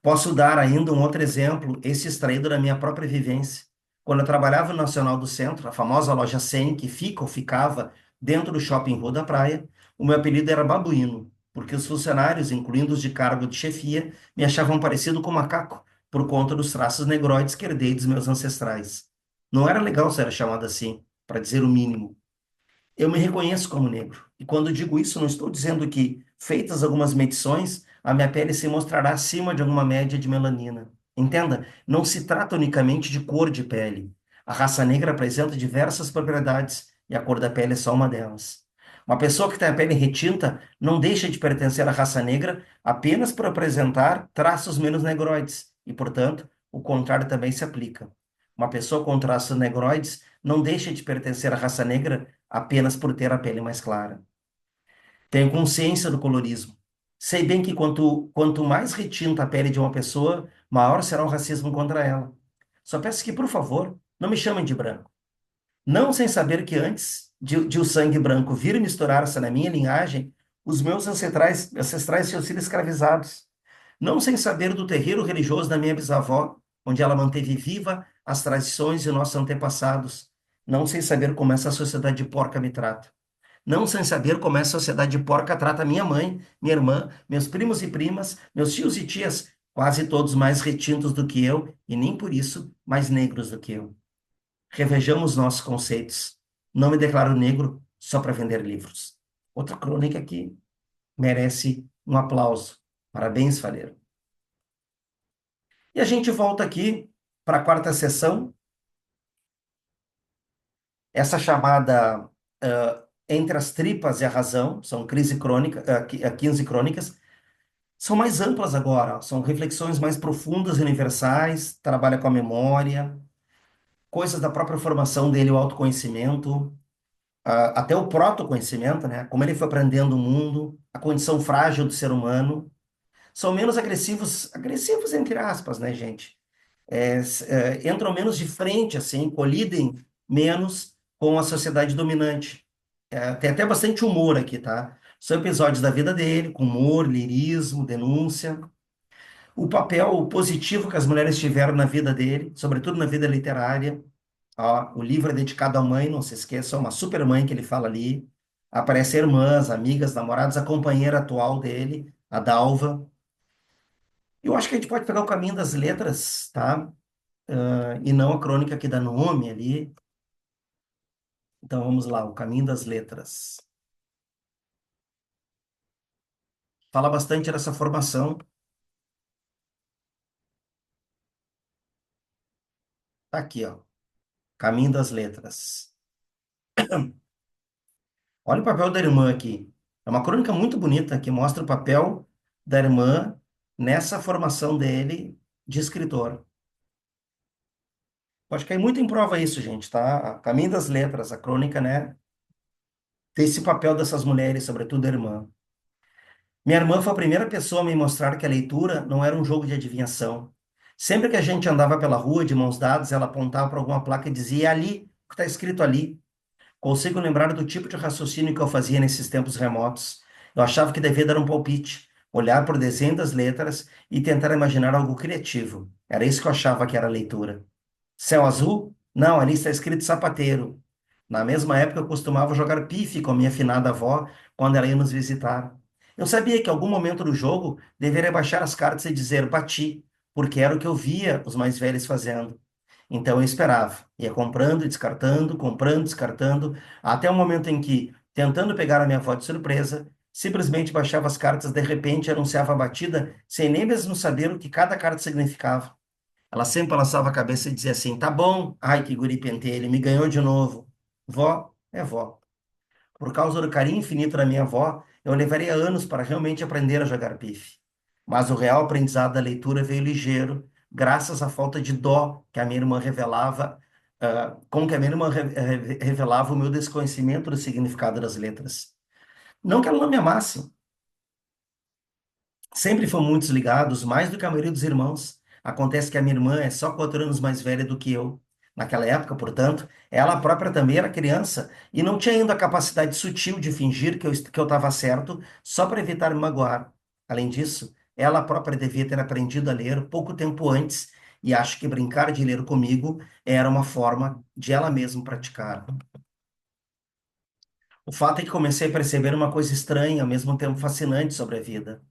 Posso dar ainda um outro exemplo, esse extraído da minha própria vivência. Quando eu trabalhava no Nacional do Centro, a famosa loja 100, que fica ou ficava dentro do Shopping Rua da Praia, o meu apelido era Babuíno, porque os funcionários, incluindo os de cargo de chefia, me achavam parecido com macaco, por conta dos traços negroides que herdei dos meus ancestrais. Não era legal ser chamado assim, para dizer o mínimo. Eu me reconheço como negro. E quando digo isso, não estou dizendo que, feitas algumas medições, a minha pele se mostrará acima de alguma média de melanina. Entenda, não se trata unicamente de cor de pele. A raça negra apresenta diversas propriedades e a cor da pele é só uma delas. Uma pessoa que tem a pele retinta não deixa de pertencer à raça negra apenas por apresentar traços menos negroides, e, portanto, o contrário também se aplica. Uma pessoa com traços negroides não deixa de pertencer à raça negra apenas por ter a pele mais clara. Tenho consciência do colorismo. Sei bem que quanto mais retinta a pele de uma pessoa, maior será o racismo contra ela. Só peço que, por favor, não me chamem de branco. Não sem saber que antes de o sangue branco vir misturar-se na minha linhagem, os meus ancestrais tinham sido escravizados. Não sem saber do terreiro religioso da minha bisavó, onde ela manteve viva as tradições de nossos antepassados. Não sem saber como essa sociedade de porca me trata. Não sem saber como essa sociedade de porca trata minha mãe, minha irmã, meus primos e primas, meus tios e tias, quase todos mais retintos do que eu e nem por isso mais negros do que eu. Revejamos nossos conceitos. Não me declaro negro só para vender livros. Outra crônica que merece um aplauso. Parabéns, Faleiro. E a gente volta aqui para a quarta sessão, essa chamada Entre as Tripas e a Razão, são 15 crônicas, são mais amplas agora, são reflexões mais profundas e universais, trabalha com a memória, coisas da própria formação dele, o autoconhecimento, até o protoconhecimento, né? Como ele foi aprendendo o mundo, a condição frágil do ser humano, são menos agressivos, agressivos entre aspas, né, gente? Entram menos de frente, assim, colidem menos com a sociedade dominante. Tem até bastante humor aqui, tá? São episódios da vida dele, com humor, lirismo, denúncia. O papel positivo que as mulheres tiveram na vida dele, sobretudo na vida literária. Ó, o livro é dedicado à mãe, não se esqueça, é uma super mãe que ele fala ali. Aparecem irmãs, amigas, namoradas, a companheira atual dele, a Dalva. Eu acho que a gente pode pegar o caminho das letras, tá? E não a crônica que dá nome ali. Então vamos lá, o caminho das letras. Fala bastante dessa formação. Tá aqui, ó. Caminho das letras. Olha o papel da irmã aqui. É uma crônica muito bonita que mostra o papel da irmã nessa formação dele de escritor. Pode cair muito em prova isso, gente, tá? Caminho das letras, a crônica, né? Tem esse papel dessas mulheres, sobretudo a irmã. Minha irmã foi a primeira pessoa a me mostrar que a leitura não era um jogo de adivinhação. Sempre que a gente andava pela rua de mãos dadas, ela apontava para alguma placa e dizia: "É ali, o que está escrito ali." Consigo lembrar do tipo de raciocínio que eu fazia nesses tempos remotos. Eu achava que devia dar um palpite, olhar por desenho das letras e tentar imaginar algo criativo. Era isso que eu achava que era leitura. Céu azul? Não, ali está escrito sapateiro. Na mesma época eu costumava jogar pife com a minha finada avó quando ela ia nos visitar. Eu sabia que em algum momento do jogo deveria baixar as cartas e dizer bati, porque era o que eu via os mais velhos fazendo. Então eu esperava, ia comprando e descartando, comprando, descartando, até o momento em que, tentando pegar a minha avó de surpresa, simplesmente baixava as cartas, de repente anunciava a batida, sem nem mesmo saber o que cada carta significava. Ela sempre balançava a cabeça e dizia assim: tá bom, ai que guri pentelho, me ganhou de novo. Vó é vó. Por causa do carinho infinito da minha avó, eu levaria anos para realmente aprender a jogar pife. Mas o real aprendizado da leitura veio ligeiro, graças à falta de dó que a minha irmã revelava, com que a minha irmã revelava o meu desconhecimento do significado das letras. Não que ela não me amasse, sempre fomos muito ligados, mais do que a maioria dos irmãos. Acontece que a minha irmã é só 4 anos mais velha do que eu. Naquela época, portanto, ela própria também era criança e não tinha ainda a capacidade sutil de fingir que eu estava certo só para evitar me magoar. Além disso, ela própria devia ter aprendido a ler pouco tempo antes e acho que brincar de ler comigo era uma forma de ela mesma praticar. O fato é que comecei a perceber uma coisa estranha, ao mesmo tempo fascinante sobre a vida.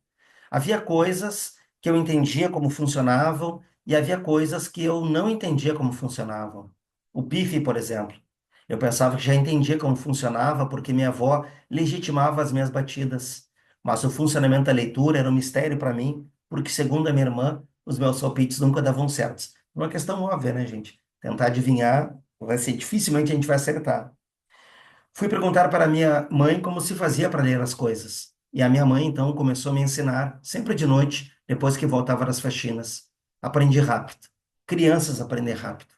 Havia coisas que eu entendia como funcionavam e havia coisas que eu não entendia como funcionavam. O pife, por exemplo. Eu pensava que já entendia como funcionava porque minha avó legitimava as minhas batidas. Mas o funcionamento da leitura era um mistério para mim, porque, segundo a minha irmã, os meus palpites nunca davam certos. Uma questão óbvia, né, gente? Tentar adivinhar vai ser dificilmente a gente vai acertar. Fui perguntar para minha mãe como se fazia para ler as coisas. E a minha mãe, então, começou a me ensinar, sempre de noite, depois que voltava das faxinas. Aprendi rápido. Crianças aprendem rápido.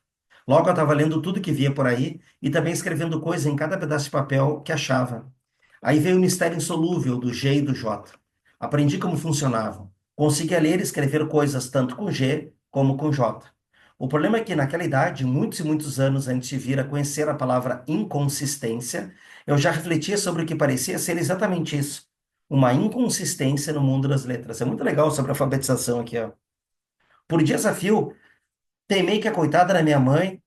Logo eu estava lendo tudo que via por aí e também escrevendo coisa em cada pedaço de papel que achava. Aí veio o mistério insolúvel do G e do J. Aprendi como funcionavam. Conseguia ler e escrever coisas tanto com G como com J. O problema é que naquela idade, muitos e muitos anos antes de vir a conhecer a palavra inconsistência, eu já refletia sobre o que parecia ser exatamente isso, uma inconsistência no mundo das letras. É muito legal sobre a alfabetização aqui, ó. Por desafio, teimei que a coitada da minha mãe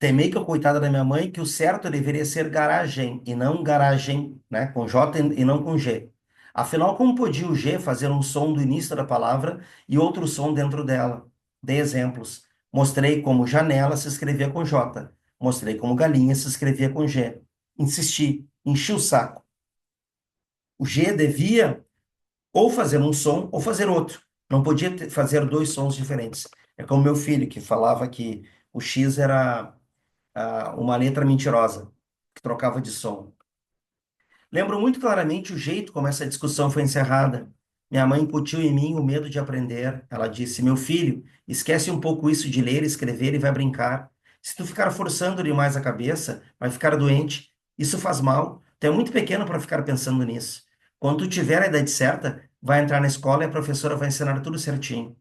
Temei que a coitada da minha mãe, que o certo deveria ser garagem e não garagem, né? Com J e não com G. Afinal, como podia o G fazer um som do início da palavra e outro som dentro dela? Dei exemplos. Mostrei como janela se escrevia com J. Mostrei como galinha se escrevia com G. Insisti, enchi o saco. O G devia ou fazer um som ou fazer outro. Não podia fazer dois sons diferentes. É como meu filho, que falava que o X era uma letra mentirosa, que trocava de som. Lembro muito claramente o jeito como essa discussão foi encerrada. Minha mãe incutiu em mim o medo de aprender. Ela disse: meu filho, esquece um pouco isso de ler, escrever e vai brincar. Se tu ficar forçando demais a cabeça, vai ficar doente. Isso faz mal. Tu é muito pequeno para ficar pensando nisso. Quando tu tiver a idade certa, vai entrar na escola e a professora vai ensinar tudo certinho.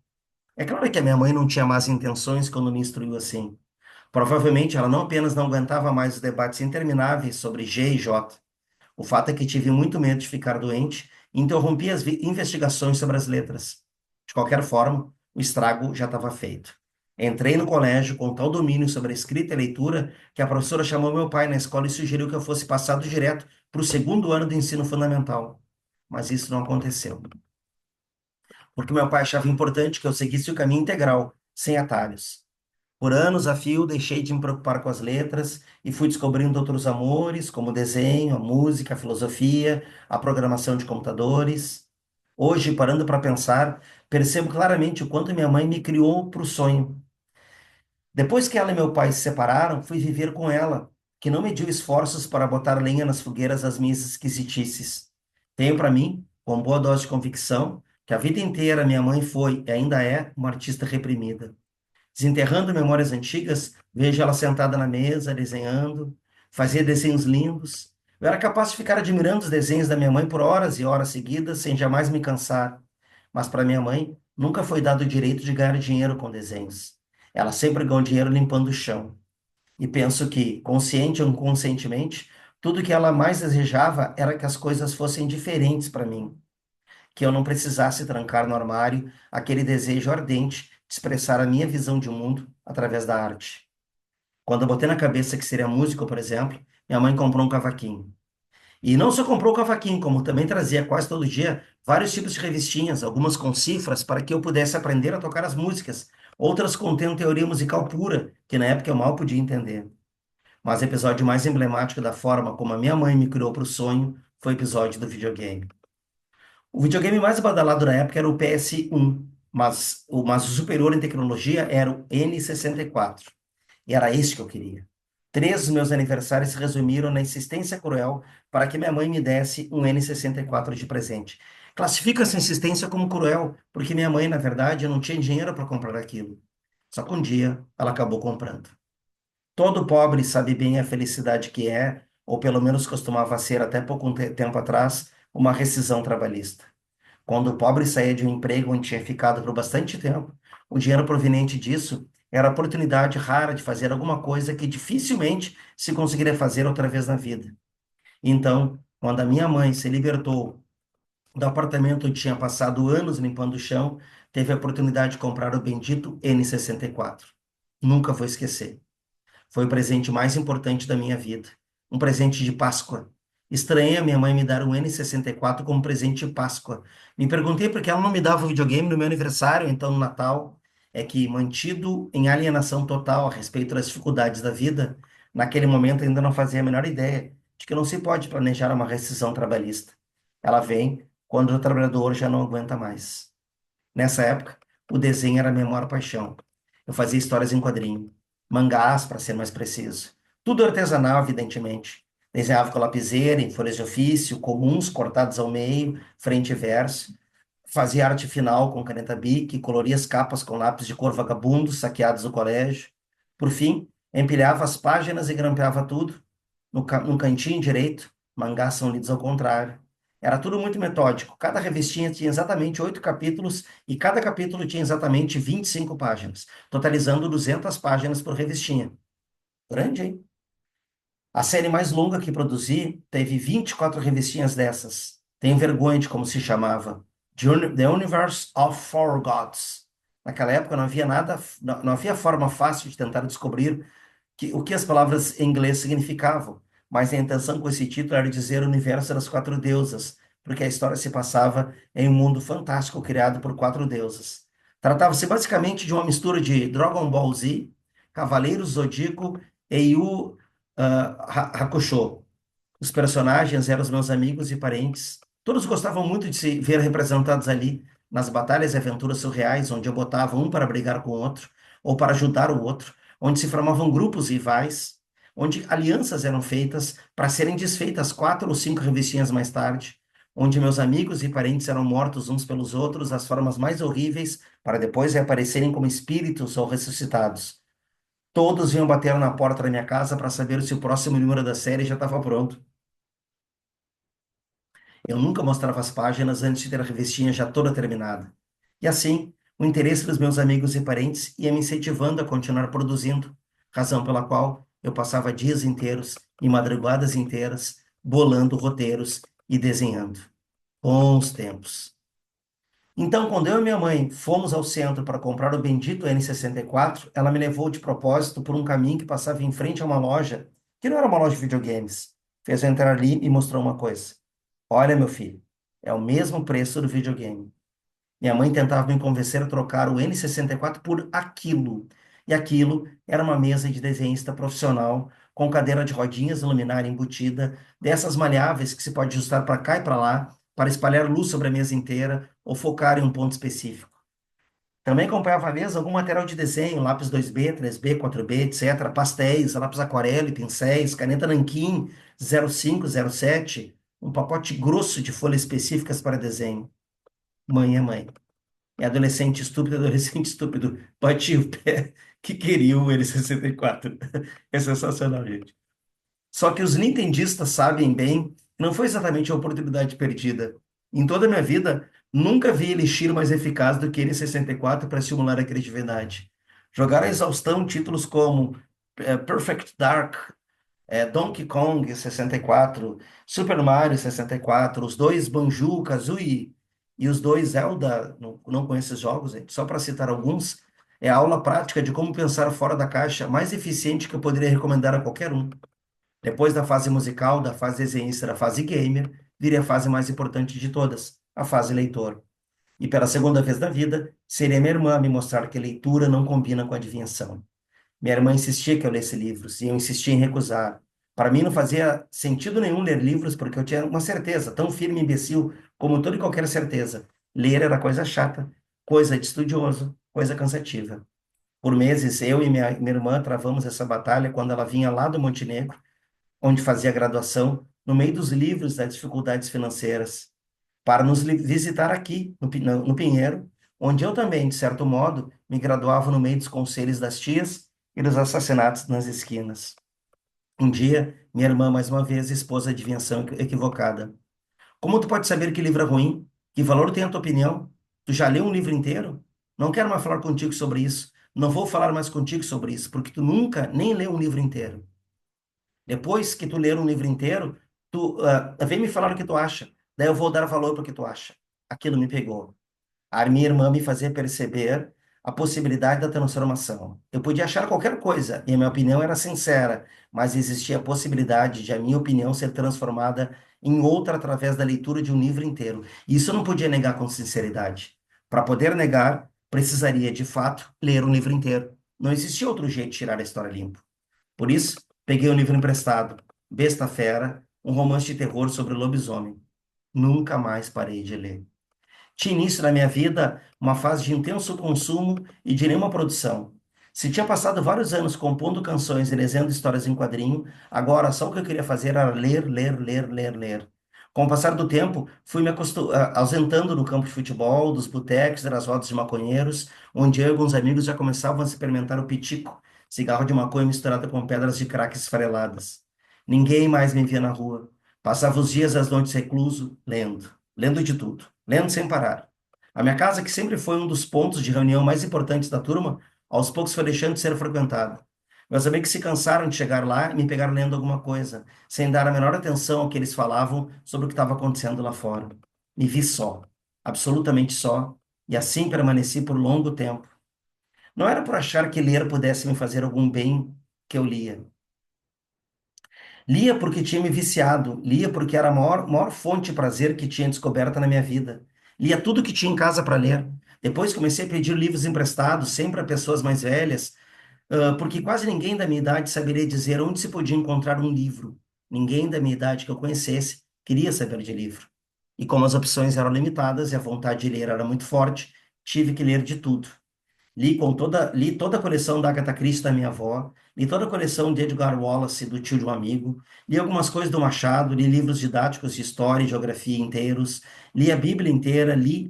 É claro que a minha mãe não tinha más intenções quando me instruiu assim. Provavelmente ela não apenas não aguentava mais os debates intermináveis sobre G e J. O fato é que tive muito medo de ficar doente e interrompi as investigações sobre as letras. De qualquer forma, o estrago já estava feito. Entrei no colégio com tal domínio sobre a escrita e leitura que a professora chamou meu pai na escola e sugeriu que eu fosse passado direto para o segundo ano do ensino fundamental. Mas isso não aconteceu, porque meu pai achava importante que eu seguisse o caminho integral, sem atalhos. Por anos a fio, deixei de me preocupar com as letras e fui descobrindo outros amores, como o desenho, a música, a filosofia, a programação de computadores. Hoje, parando para pensar, percebo claramente o quanto minha mãe me criou para o sonho. Depois que ela e meu pai se separaram, fui viver com ela, que não mediu esforços para botar lenha nas fogueiras das minhas esquisitices. Tenho para mim, com boa dose de convicção, que a vida inteira minha mãe foi e ainda é uma artista reprimida. Desenterrando memórias antigas, vejo ela sentada na mesa, desenhando, fazia desenhos lindos. Eu era capaz de ficar admirando os desenhos da minha mãe por horas e horas seguidas, sem jamais me cansar. Mas para minha mãe, nunca foi dado o direito de ganhar dinheiro com desenhos. Ela sempre ganhou dinheiro limpando o chão. E penso que, consciente ou inconscientemente, tudo que ela mais desejava era que as coisas fossem diferentes para mim, que eu não precisasse trancar no armário aquele desejo ardente de expressar a minha visão de mundo através da arte. Quando eu botei na cabeça que seria músico, por exemplo, minha mãe comprou um cavaquinho. E não só comprou o cavaquinho, como também trazia quase todo dia vários tipos de revistinhas, algumas com cifras, para que eu pudesse aprender a tocar as músicas, outras contendo teoria musical pura, que na época eu mal podia entender. Mas o episódio mais emblemático da forma como a minha mãe me criou para o sonho foi o episódio do videogame. O videogame mais badalado na época era o PS1, mas o superior em tecnologia era o N64. E era esse que eu queria. Três dos meus aniversários se resumiram na insistência cruel para que minha mãe me desse um N64 de presente. Classifico essa insistência como cruel, porque minha mãe, na verdade, não tinha dinheiro para comprar aquilo. Só que um dia ela acabou comprando. Todo pobre sabe bem a felicidade que é, ou pelo menos costumava ser até pouco tempo atrás, uma rescisão trabalhista. Quando o pobre saía de um emprego onde tinha ficado por bastante tempo, o dinheiro proveniente disso era a oportunidade rara de fazer alguma coisa que dificilmente se conseguiria fazer outra vez na vida. Então, quando a minha mãe se libertou do apartamento onde tinha passado anos limpando o chão, teve a oportunidade de comprar o bendito N64. Nunca vou esquecer. Foi o presente mais importante da minha vida. Um presente de Páscoa. Estranhei a minha mãe me dar um N64 como presente de Páscoa. Me perguntei por que ela não me dava o videogame no meu aniversário, então no Natal. É que, mantido em alienação total a respeito das dificuldades da vida, naquele momento ainda não fazia a menor ideia de que não se pode planejar uma rescisão trabalhista. Ela vem quando o trabalhador já não aguenta mais. Nessa época, o desenho era a minha maior paixão. Eu fazia histórias em quadrinho, mangás, para ser mais preciso. Tudo artesanal, evidentemente. Desenhava com lapiseira, em folhas de ofício, comuns cortados ao meio, frente e verso. Fazia arte final com caneta Bic, coloria as capas com lápis de cor vagabundo, saqueados do colégio. Por fim, empilhava as páginas e grampeava tudo. No cantinho direito, mangás são lidos ao contrário. Era tudo muito metódico. Cada revistinha tinha exatamente 8 capítulos e cada capítulo tinha exatamente 25 páginas, totalizando 200 páginas por revistinha. Grande, hein? A série mais longa que produzi teve 24 revistinhas dessas. Tenho vergonha de como se chamava. The Universe of Four Gods. Naquela época não havia nada, não havia forma fácil de tentar descobrir o que as palavras em inglês significavam, mas a intenção com esse título era dizer o universo das quatro deusas, porque a história se passava em um mundo fantástico criado por quatro deusas. Tratava-se basicamente de uma mistura de Dragon Ball Z, Cavaleiros Zodíaco e Yu Hakusho. Os personagens eram os meus amigos e parentes. Todos gostavam muito de se ver representados ali, nas batalhas e aventuras surreais, onde eu botava um para brigar com o outro, ou para ajudar o outro, onde se formavam grupos rivais, onde alianças eram feitas para serem desfeitas 4 ou 5 revistinhas mais tarde, onde meus amigos e parentes eram mortos uns pelos outros das formas mais horríveis, para depois reaparecerem como espíritos ou ressuscitados. Todos vinham bater na porta da minha casa para saber se o próximo número da série já estava pronto. Eu nunca mostrava as páginas antes de ter a revistinha já toda terminada. E assim, o interesse dos meus amigos e parentes ia me incentivando a continuar produzindo, razão pela qual eu passava dias inteiros e madrugadas inteiras bolando roteiros e desenhando. Bons tempos. Então, quando eu e minha mãe fomos ao centro para comprar o bendito N64, ela me levou de propósito por um caminho que passava em frente a uma loja, que não era uma loja de videogames. Fez eu entrar ali e mostrou uma coisa. Olha, meu filho, é o mesmo preço do videogame. Minha mãe tentava me convencer a trocar o N64 por aquilo. E aquilo era uma mesa de desenhista profissional, com cadeira de rodinhas e luminária embutida, dessas maleáveis que se pode ajustar para cá e para lá, para espalhar luz sobre a mesa inteira ou focar em um ponto específico. Também acompanhava a mesa algum material de desenho, lápis 2B, 3B, 4B, etc., pastéis, lápis aquarela, pincéis, caneta nanquim 05, 07, um pacote grosso de folhas específicas para desenho. Mãe é mãe. É adolescente estúpido, adolescente estúpido. Bati o pé que queria o N64. É sensacional, gente. Só que os nintendistas sabem bem que não foi exatamente a oportunidade perdida. Em toda a minha vida, nunca vi elixir mais eficaz do que N64 para estimular a criatividade. Jogar a exaustão títulos como Perfect Dark, Donkey Kong 64, Super Mario 64, os dois Banjo-Kazooie e os dois Zelda, não conheço esses jogos, gente, só para citar alguns, é a aula prática de como pensar fora da caixa mais eficiente que eu poderia recomendar a qualquer um. Depois da fase musical, da fase desenhista, da fase gamer, viria a fase mais importante de todas, a fase leitor. E pela segunda vez da vida, seria minha irmã a me mostrar que leitura não combina com adivinhação. Minha irmã insistia que eu lesse livros, e eu insistia em recusar. Para mim não fazia sentido nenhum ler livros, porque eu tinha uma certeza, tão firme e imbecil como toda e qualquer certeza. Ler era coisa chata, coisa de estudioso, coisa cansativa. Por meses, eu e minha irmã travamos essa batalha quando ela vinha lá do Montenegro, onde fazia graduação, no meio dos livros das dificuldades financeiras, para nos visitar aqui, no Pinheiro, onde eu também, de certo modo, me graduava no meio dos conselhos das tias e dos assassinatos nas esquinas. Um dia, minha irmã, mais uma vez, expôs a adivinhação equivocada. Como tu pode saber que livro é ruim? Que valor tem a tua opinião? Tu já leu um livro inteiro? Não quero mais falar contigo sobre isso. Não vou falar mais contigo sobre isso, porque tu nunca nem leu um livro inteiro. Depois que tu ler um livro inteiro, tu vem me falar o que tu acha. Daí eu vou dar valor para o que tu acha. Aquilo me pegou. A minha irmã me fazia perceber a possibilidade da transformação. Eu podia achar qualquer coisa, e a minha opinião era sincera, mas existia a possibilidade de a minha opinião ser transformada em outra através da leitura de um livro inteiro. E isso eu não podia negar com sinceridade. Para poder negar, precisaria, de fato, ler um livro inteiro. Não existia outro jeito de tirar a história limpo. Por isso, peguei um livro emprestado, Besta Fera, um romance de terror sobre lobisomem. Nunca mais parei de ler. Tinha início na minha vida uma fase de intenso consumo e de nenhuma produção. Se tinha passado vários anos compondo canções e desenhando histórias em quadrinho, agora só o que eu queria fazer era ler, ler, ler, ler, ler. Com o passar do tempo, fui me ausentando no campo de futebol, dos botecos, das rodas de maconheiros, onde eu e alguns amigos já começavam a experimentar o pitico, cigarro de maconha misturado com pedras de crack esfareladas. Ninguém mais me via na rua. Passava os dias e as noites recluso, lendo, lendo de tudo, lendo sem parar. A minha casa, que sempre foi um dos pontos de reunião mais importantes da turma, aos poucos foi deixando de ser frequentada. Meus amigos se cansaram de chegar lá e me pegar lendo alguma coisa, sem dar a menor atenção ao que eles falavam sobre o que estava acontecendo lá fora. Me vi só, absolutamente só, e assim permaneci por longo tempo. Não era por achar que ler pudesse me fazer algum bem que eu lia. Lia porque tinha me viciado, lia porque era a maior fonte de prazer que tinha descoberta na minha vida. Lia tudo que tinha em casa para ler. Depois comecei a pedir livros emprestados, sempre a pessoas mais velhas, porque quase ninguém da minha idade saberia dizer onde se podia encontrar um livro. Ninguém da minha idade que eu conhecesse queria saber de livro. E como as opções eram limitadas e a vontade de ler era muito forte, tive que ler de tudo. Li toda a coleção da Agatha Christie da minha avó, li toda a coleção de Edgar Wallace do tio de um amigo, li algumas coisas do Machado, li livros didáticos de história e geografia inteiros, li a Bíblia inteira, li,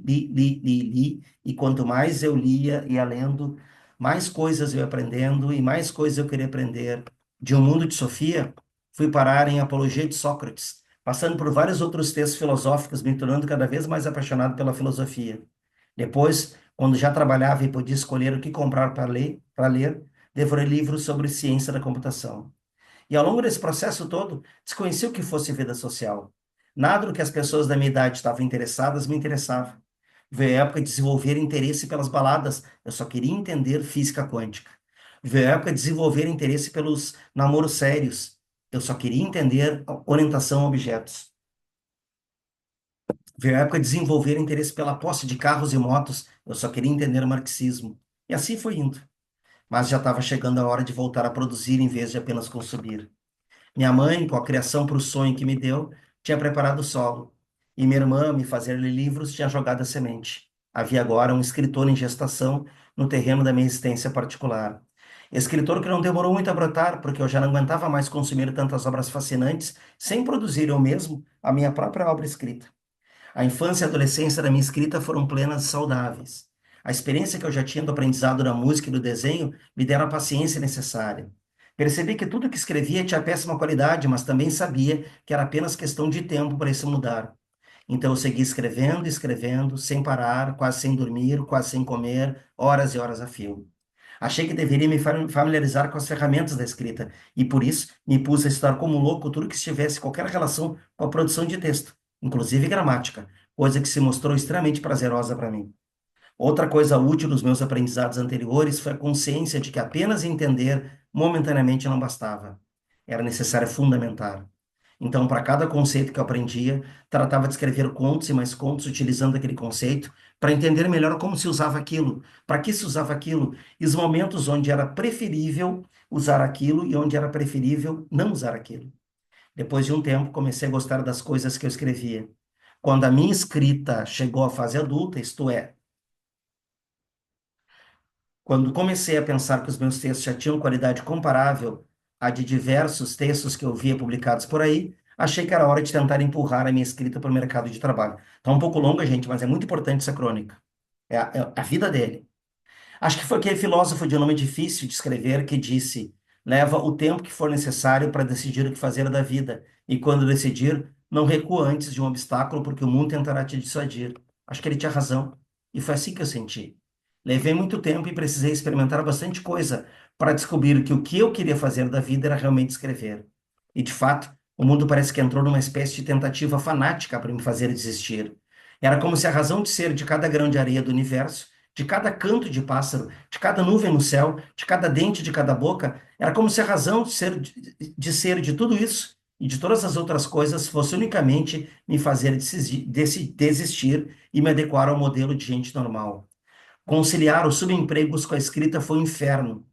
e quanto mais eu lia e ia lendo, mais coisas eu ia aprendendo e mais coisas eu queria aprender. De Um Mundo de Sofia, fui parar em Apologia de Sócrates, passando por vários outros textos filosóficos, me tornando cada vez mais apaixonado pela filosofia. Depois, quando já trabalhava e podia escolher o que comprar para ler, devorei livros sobre ciência da computação. E ao longo desse processo todo, desconheci o que fosse vida social. Nada do que as pessoas da minha idade estavam interessadas me interessava. Veio a época de desenvolver interesse pelas baladas, eu só queria entender física quântica. Veio a época de desenvolver interesse pelos namoros sérios, eu só queria entender orientação a objetos. Veio a época de desenvolver interesse pela posse de carros e motos, eu só queria entender marxismo. E assim foi indo. Mas já estava chegando a hora de voltar a produzir em vez de apenas consumir. Minha mãe, com a criação para o sonho que me deu, tinha preparado o solo. E minha irmã, me fazer ler livros, tinha jogado a semente. Havia agora um escritor em gestação no terreno da minha existência particular. Escritor que não demorou muito a brotar, porque eu já não aguentava mais consumir tantas obras fascinantes sem produzir eu mesmo a minha própria obra escrita. A infância e a adolescência da minha escrita foram plenas e saudáveis. A experiência que eu já tinha do aprendizado da música e do desenho me deram a paciência necessária. Percebi que tudo que escrevia tinha péssima qualidade, mas também sabia que era apenas questão de tempo para isso mudar. Então eu segui escrevendo, escrevendo, sem parar, quase sem dormir, quase sem comer, horas e horas a fio. Achei que deveria me familiarizar com as ferramentas da escrita e, por isso, me pus a estudar como louco tudo que tivesse qualquer relação com a produção de texto, inclusive gramática, coisa que se mostrou extremamente prazerosa para mim. Outra coisa útil nos meus aprendizados anteriores foi a consciência de que apenas entender momentaneamente não bastava. era necessário fundamentar. Então, para cada conceito que eu aprendia, tratava de escrever contos e mais contos utilizando aquele conceito para entender melhor como se usava aquilo, para que se usava aquilo, e os momentos onde era preferível usar aquilo e onde era preferível não usar aquilo. Depois de um tempo, comecei a gostar das coisas que eu escrevia. Quando a minha escrita chegou à fase adulta, isto é, quando comecei a pensar que os meus textos já tinham qualidade comparável à de diversos textos que eu via publicados por aí, achei que era hora de tentar empurrar a minha escrita para o mercado de trabalho. Tá um pouco longa, gente, mas é muito importante essa crônica. É a vida dele. Acho que foi aquele filósofo de nome difícil de escrever que disse: leva o tempo que for necessário para decidir o que fazer da vida, e quando decidir, não recua antes de um obstáculo, porque o mundo tentará te dissuadir. Acho que ele tinha razão, e foi assim que eu senti. Levei muito tempo e precisei experimentar bastante coisa para descobrir que o que eu queria fazer da vida era realmente escrever. E de fato, o mundo parece que entrou numa espécie de tentativa fanática para me fazer desistir. Era como se a razão de ser de cada grão de areia do universo, de cada canto de pássaro, de cada nuvem no céu, de cada dente de cada boca, era como se a razão de ser de tudo isso e de todas as outras coisas fosse unicamente me fazer desistir e me adequar ao modelo de gente normal. Conciliar os subempregos com a escrita foi um inferno.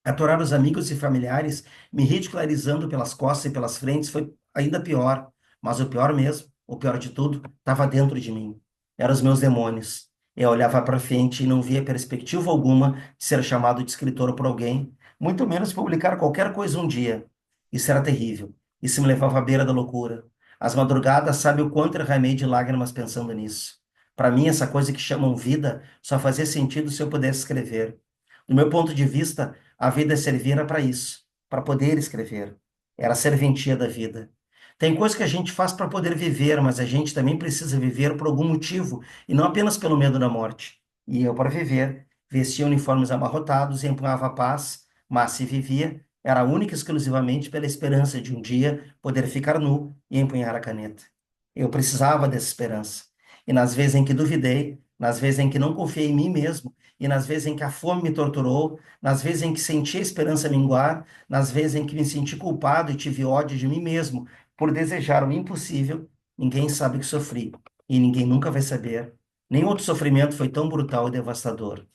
Aturar os amigos e familiares, me ridicularizando pelas costas e pelas frentes, foi ainda pior. Mas o pior mesmo, o pior de tudo, estava dentro de mim. Eram os meus demônios. Eu olhava para frente e não via perspectiva alguma de ser chamado de escritor por alguém, muito menos publicar qualquer coisa um dia. Isso era terrível. Isso me levava à beira da loucura. As madrugadas, sabe o quanto eu derramei de lágrimas pensando nisso. Para mim, essa coisa que chamam vida só fazia sentido se eu pudesse escrever. Do meu ponto de vista, a vida servira para isso, para poder escrever. Era a serventia da vida. Tem coisas que a gente faz para poder viver, mas a gente também precisa viver por algum motivo, e não apenas pelo medo da morte. E eu, para viver, vestia uniformes amarrotados e empunhava a paz, mas se vivia, era única e exclusivamente pela esperança de um dia poder ficar nu e empunhar a caneta. Eu precisava dessa esperança. E nas vezes em que duvidei, nas vezes em que não confiei em mim mesmo, e nas vezes em que a fome me torturou, nas vezes em que senti a esperança minguar, nas vezes em que me senti culpado e tive ódio de mim mesmo por desejar o impossível, ninguém sabe que sofri e ninguém nunca vai saber. Nenhum outro sofrimento foi tão brutal e devastador.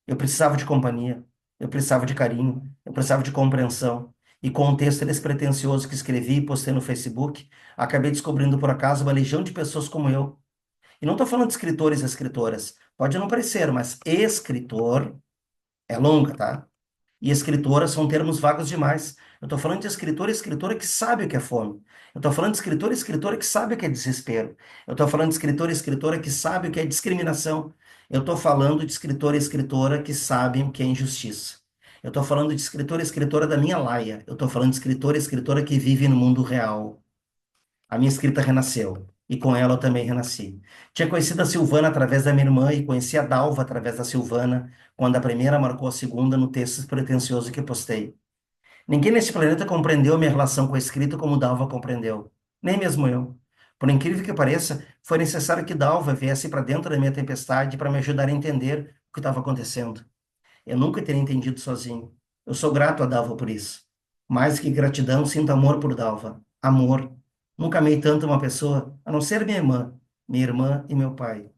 Eu precisava de companhia, eu precisava de carinho, eu precisava de compreensão. E com um texto despretensioso que escrevi e postei no Facebook, acabei descobrindo por acaso uma legião de pessoas como eu. E não estou falando de escritores e escritoras. Pode não parecer, mas escritor é longa, tá? E escritora são termos vagos demais. Eu estou falando de escritor e escritora que sabe o que é fome. Eu estou falando de escritor e escritora que sabe o que é desespero. Eu estou falando de escritor e escritora que sabe o que é discriminação. Eu estou falando de escritor e escritora que sabem o que é injustiça. Eu estou falando de escritor e escritora da minha laia. Eu estou falando de escritor e escritora que vive no mundo real. A minha escrita renasceu. E com ela eu também renasci. Tinha conhecido a Silvana através da minha irmã e conheci a Dalva através da Silvana, quando a primeira marcou a segunda no texto despretensioso que postei. Ninguém neste planeta compreendeu a minha relação com a escrita como Dalva compreendeu. Nem mesmo eu. Por incrível que pareça, foi necessário que Dalva viesse para dentro da minha tempestade para me ajudar a entender o que estava acontecendo. Eu nunca teria entendido sozinho. Eu sou grato a Dalva por isso. Mais que gratidão, sinto amor por Dalva. Amor. Nunca amei tanto uma pessoa, a não ser minha irmã e meu pai.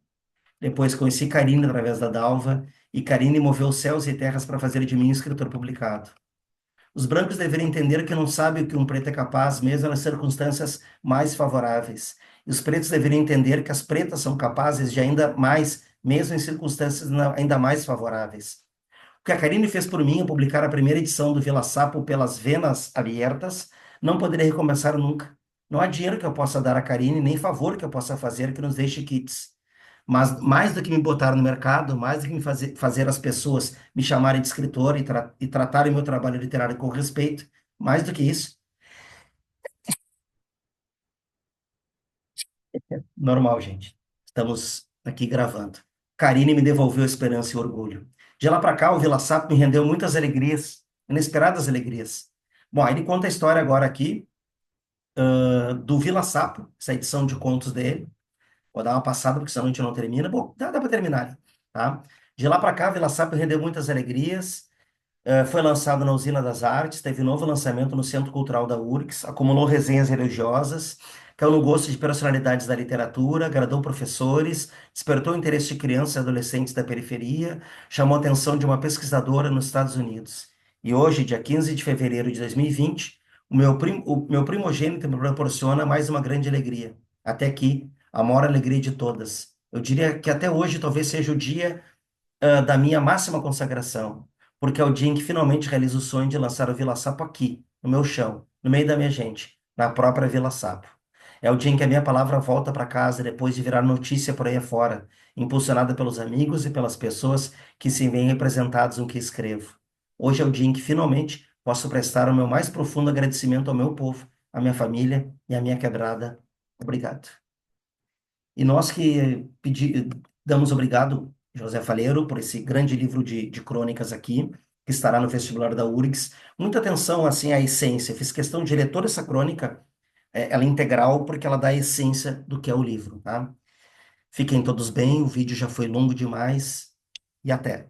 Depois conheci Karine através da Dalva, e Karine moveu céus e terras para fazer de mim um escritor publicado. Os brancos deveriam entender que não sabem o que um preto é capaz, mesmo nas circunstâncias mais favoráveis. E os pretos deveriam entender que as pretas são capazes de ainda mais, mesmo em circunstâncias ainda mais favoráveis. O que a Karine fez por mim ao publicar a primeira edição do Vila Sapo pelas Venas Abertas, não poderia recomeçar nunca. Não há dinheiro que eu possa dar a Karine, nem favor que eu possa fazer que nos deixe quites. Mas mais do que me botar no mercado, mais do que fazer as pessoas me chamarem de escritor e tratarem meu trabalho literário com respeito, mais do que isso, normal, gente. Estamos aqui gravando. Karine me devolveu esperança e orgulho. De lá para cá, o Vila Sapo me rendeu muitas alegrias, inesperadas alegrias. Bom, aí ele conta a história agora aqui, do Vila Sapo, essa edição de contos dele. Vou dar uma passada, porque senão a gente não termina. Bom, dá para terminar, tá? De lá para cá, Vila Sapo rendeu muitas alegrias. Foi lançado na Usina das Artes, teve novo lançamento no Centro Cultural da URGS, acumulou resenhas religiosas, caiu no gosto de personalidades da literatura, agradou professores, despertou o interesse de crianças e adolescentes da periferia, chamou a atenção de uma pesquisadora nos Estados Unidos. E hoje, dia 15 de fevereiro de 2020, o meu primogênito me proporciona mais uma grande alegria. Até aqui, a maior alegria de todas. Eu diria que até hoje talvez seja o dia da minha máxima consagração, porque é o dia em que finalmente realizo o sonho de lançar o Vila Sapo aqui, no meu chão, no meio da minha gente, na própria Vila Sapo. É o dia em que a minha palavra volta para casa depois de virar notícia por aí afora, impulsionada pelos amigos e pelas pessoas que se veem representados no que escrevo. Hoje é o dia em que finalmente posso prestar o meu mais profundo agradecimento ao meu povo, à minha família e à minha quebrada. Obrigado. E nós que damos obrigado, José Faleiro, por esse grande livro de crônicas aqui, que estará no vestibular da URGS. Muita atenção, assim, à essência. Fiz questão de ler toda essa crônica, ela é integral, porque ela dá a essência do que é o livro, tá? Fiquem todos bem, o vídeo já foi longo demais, e até.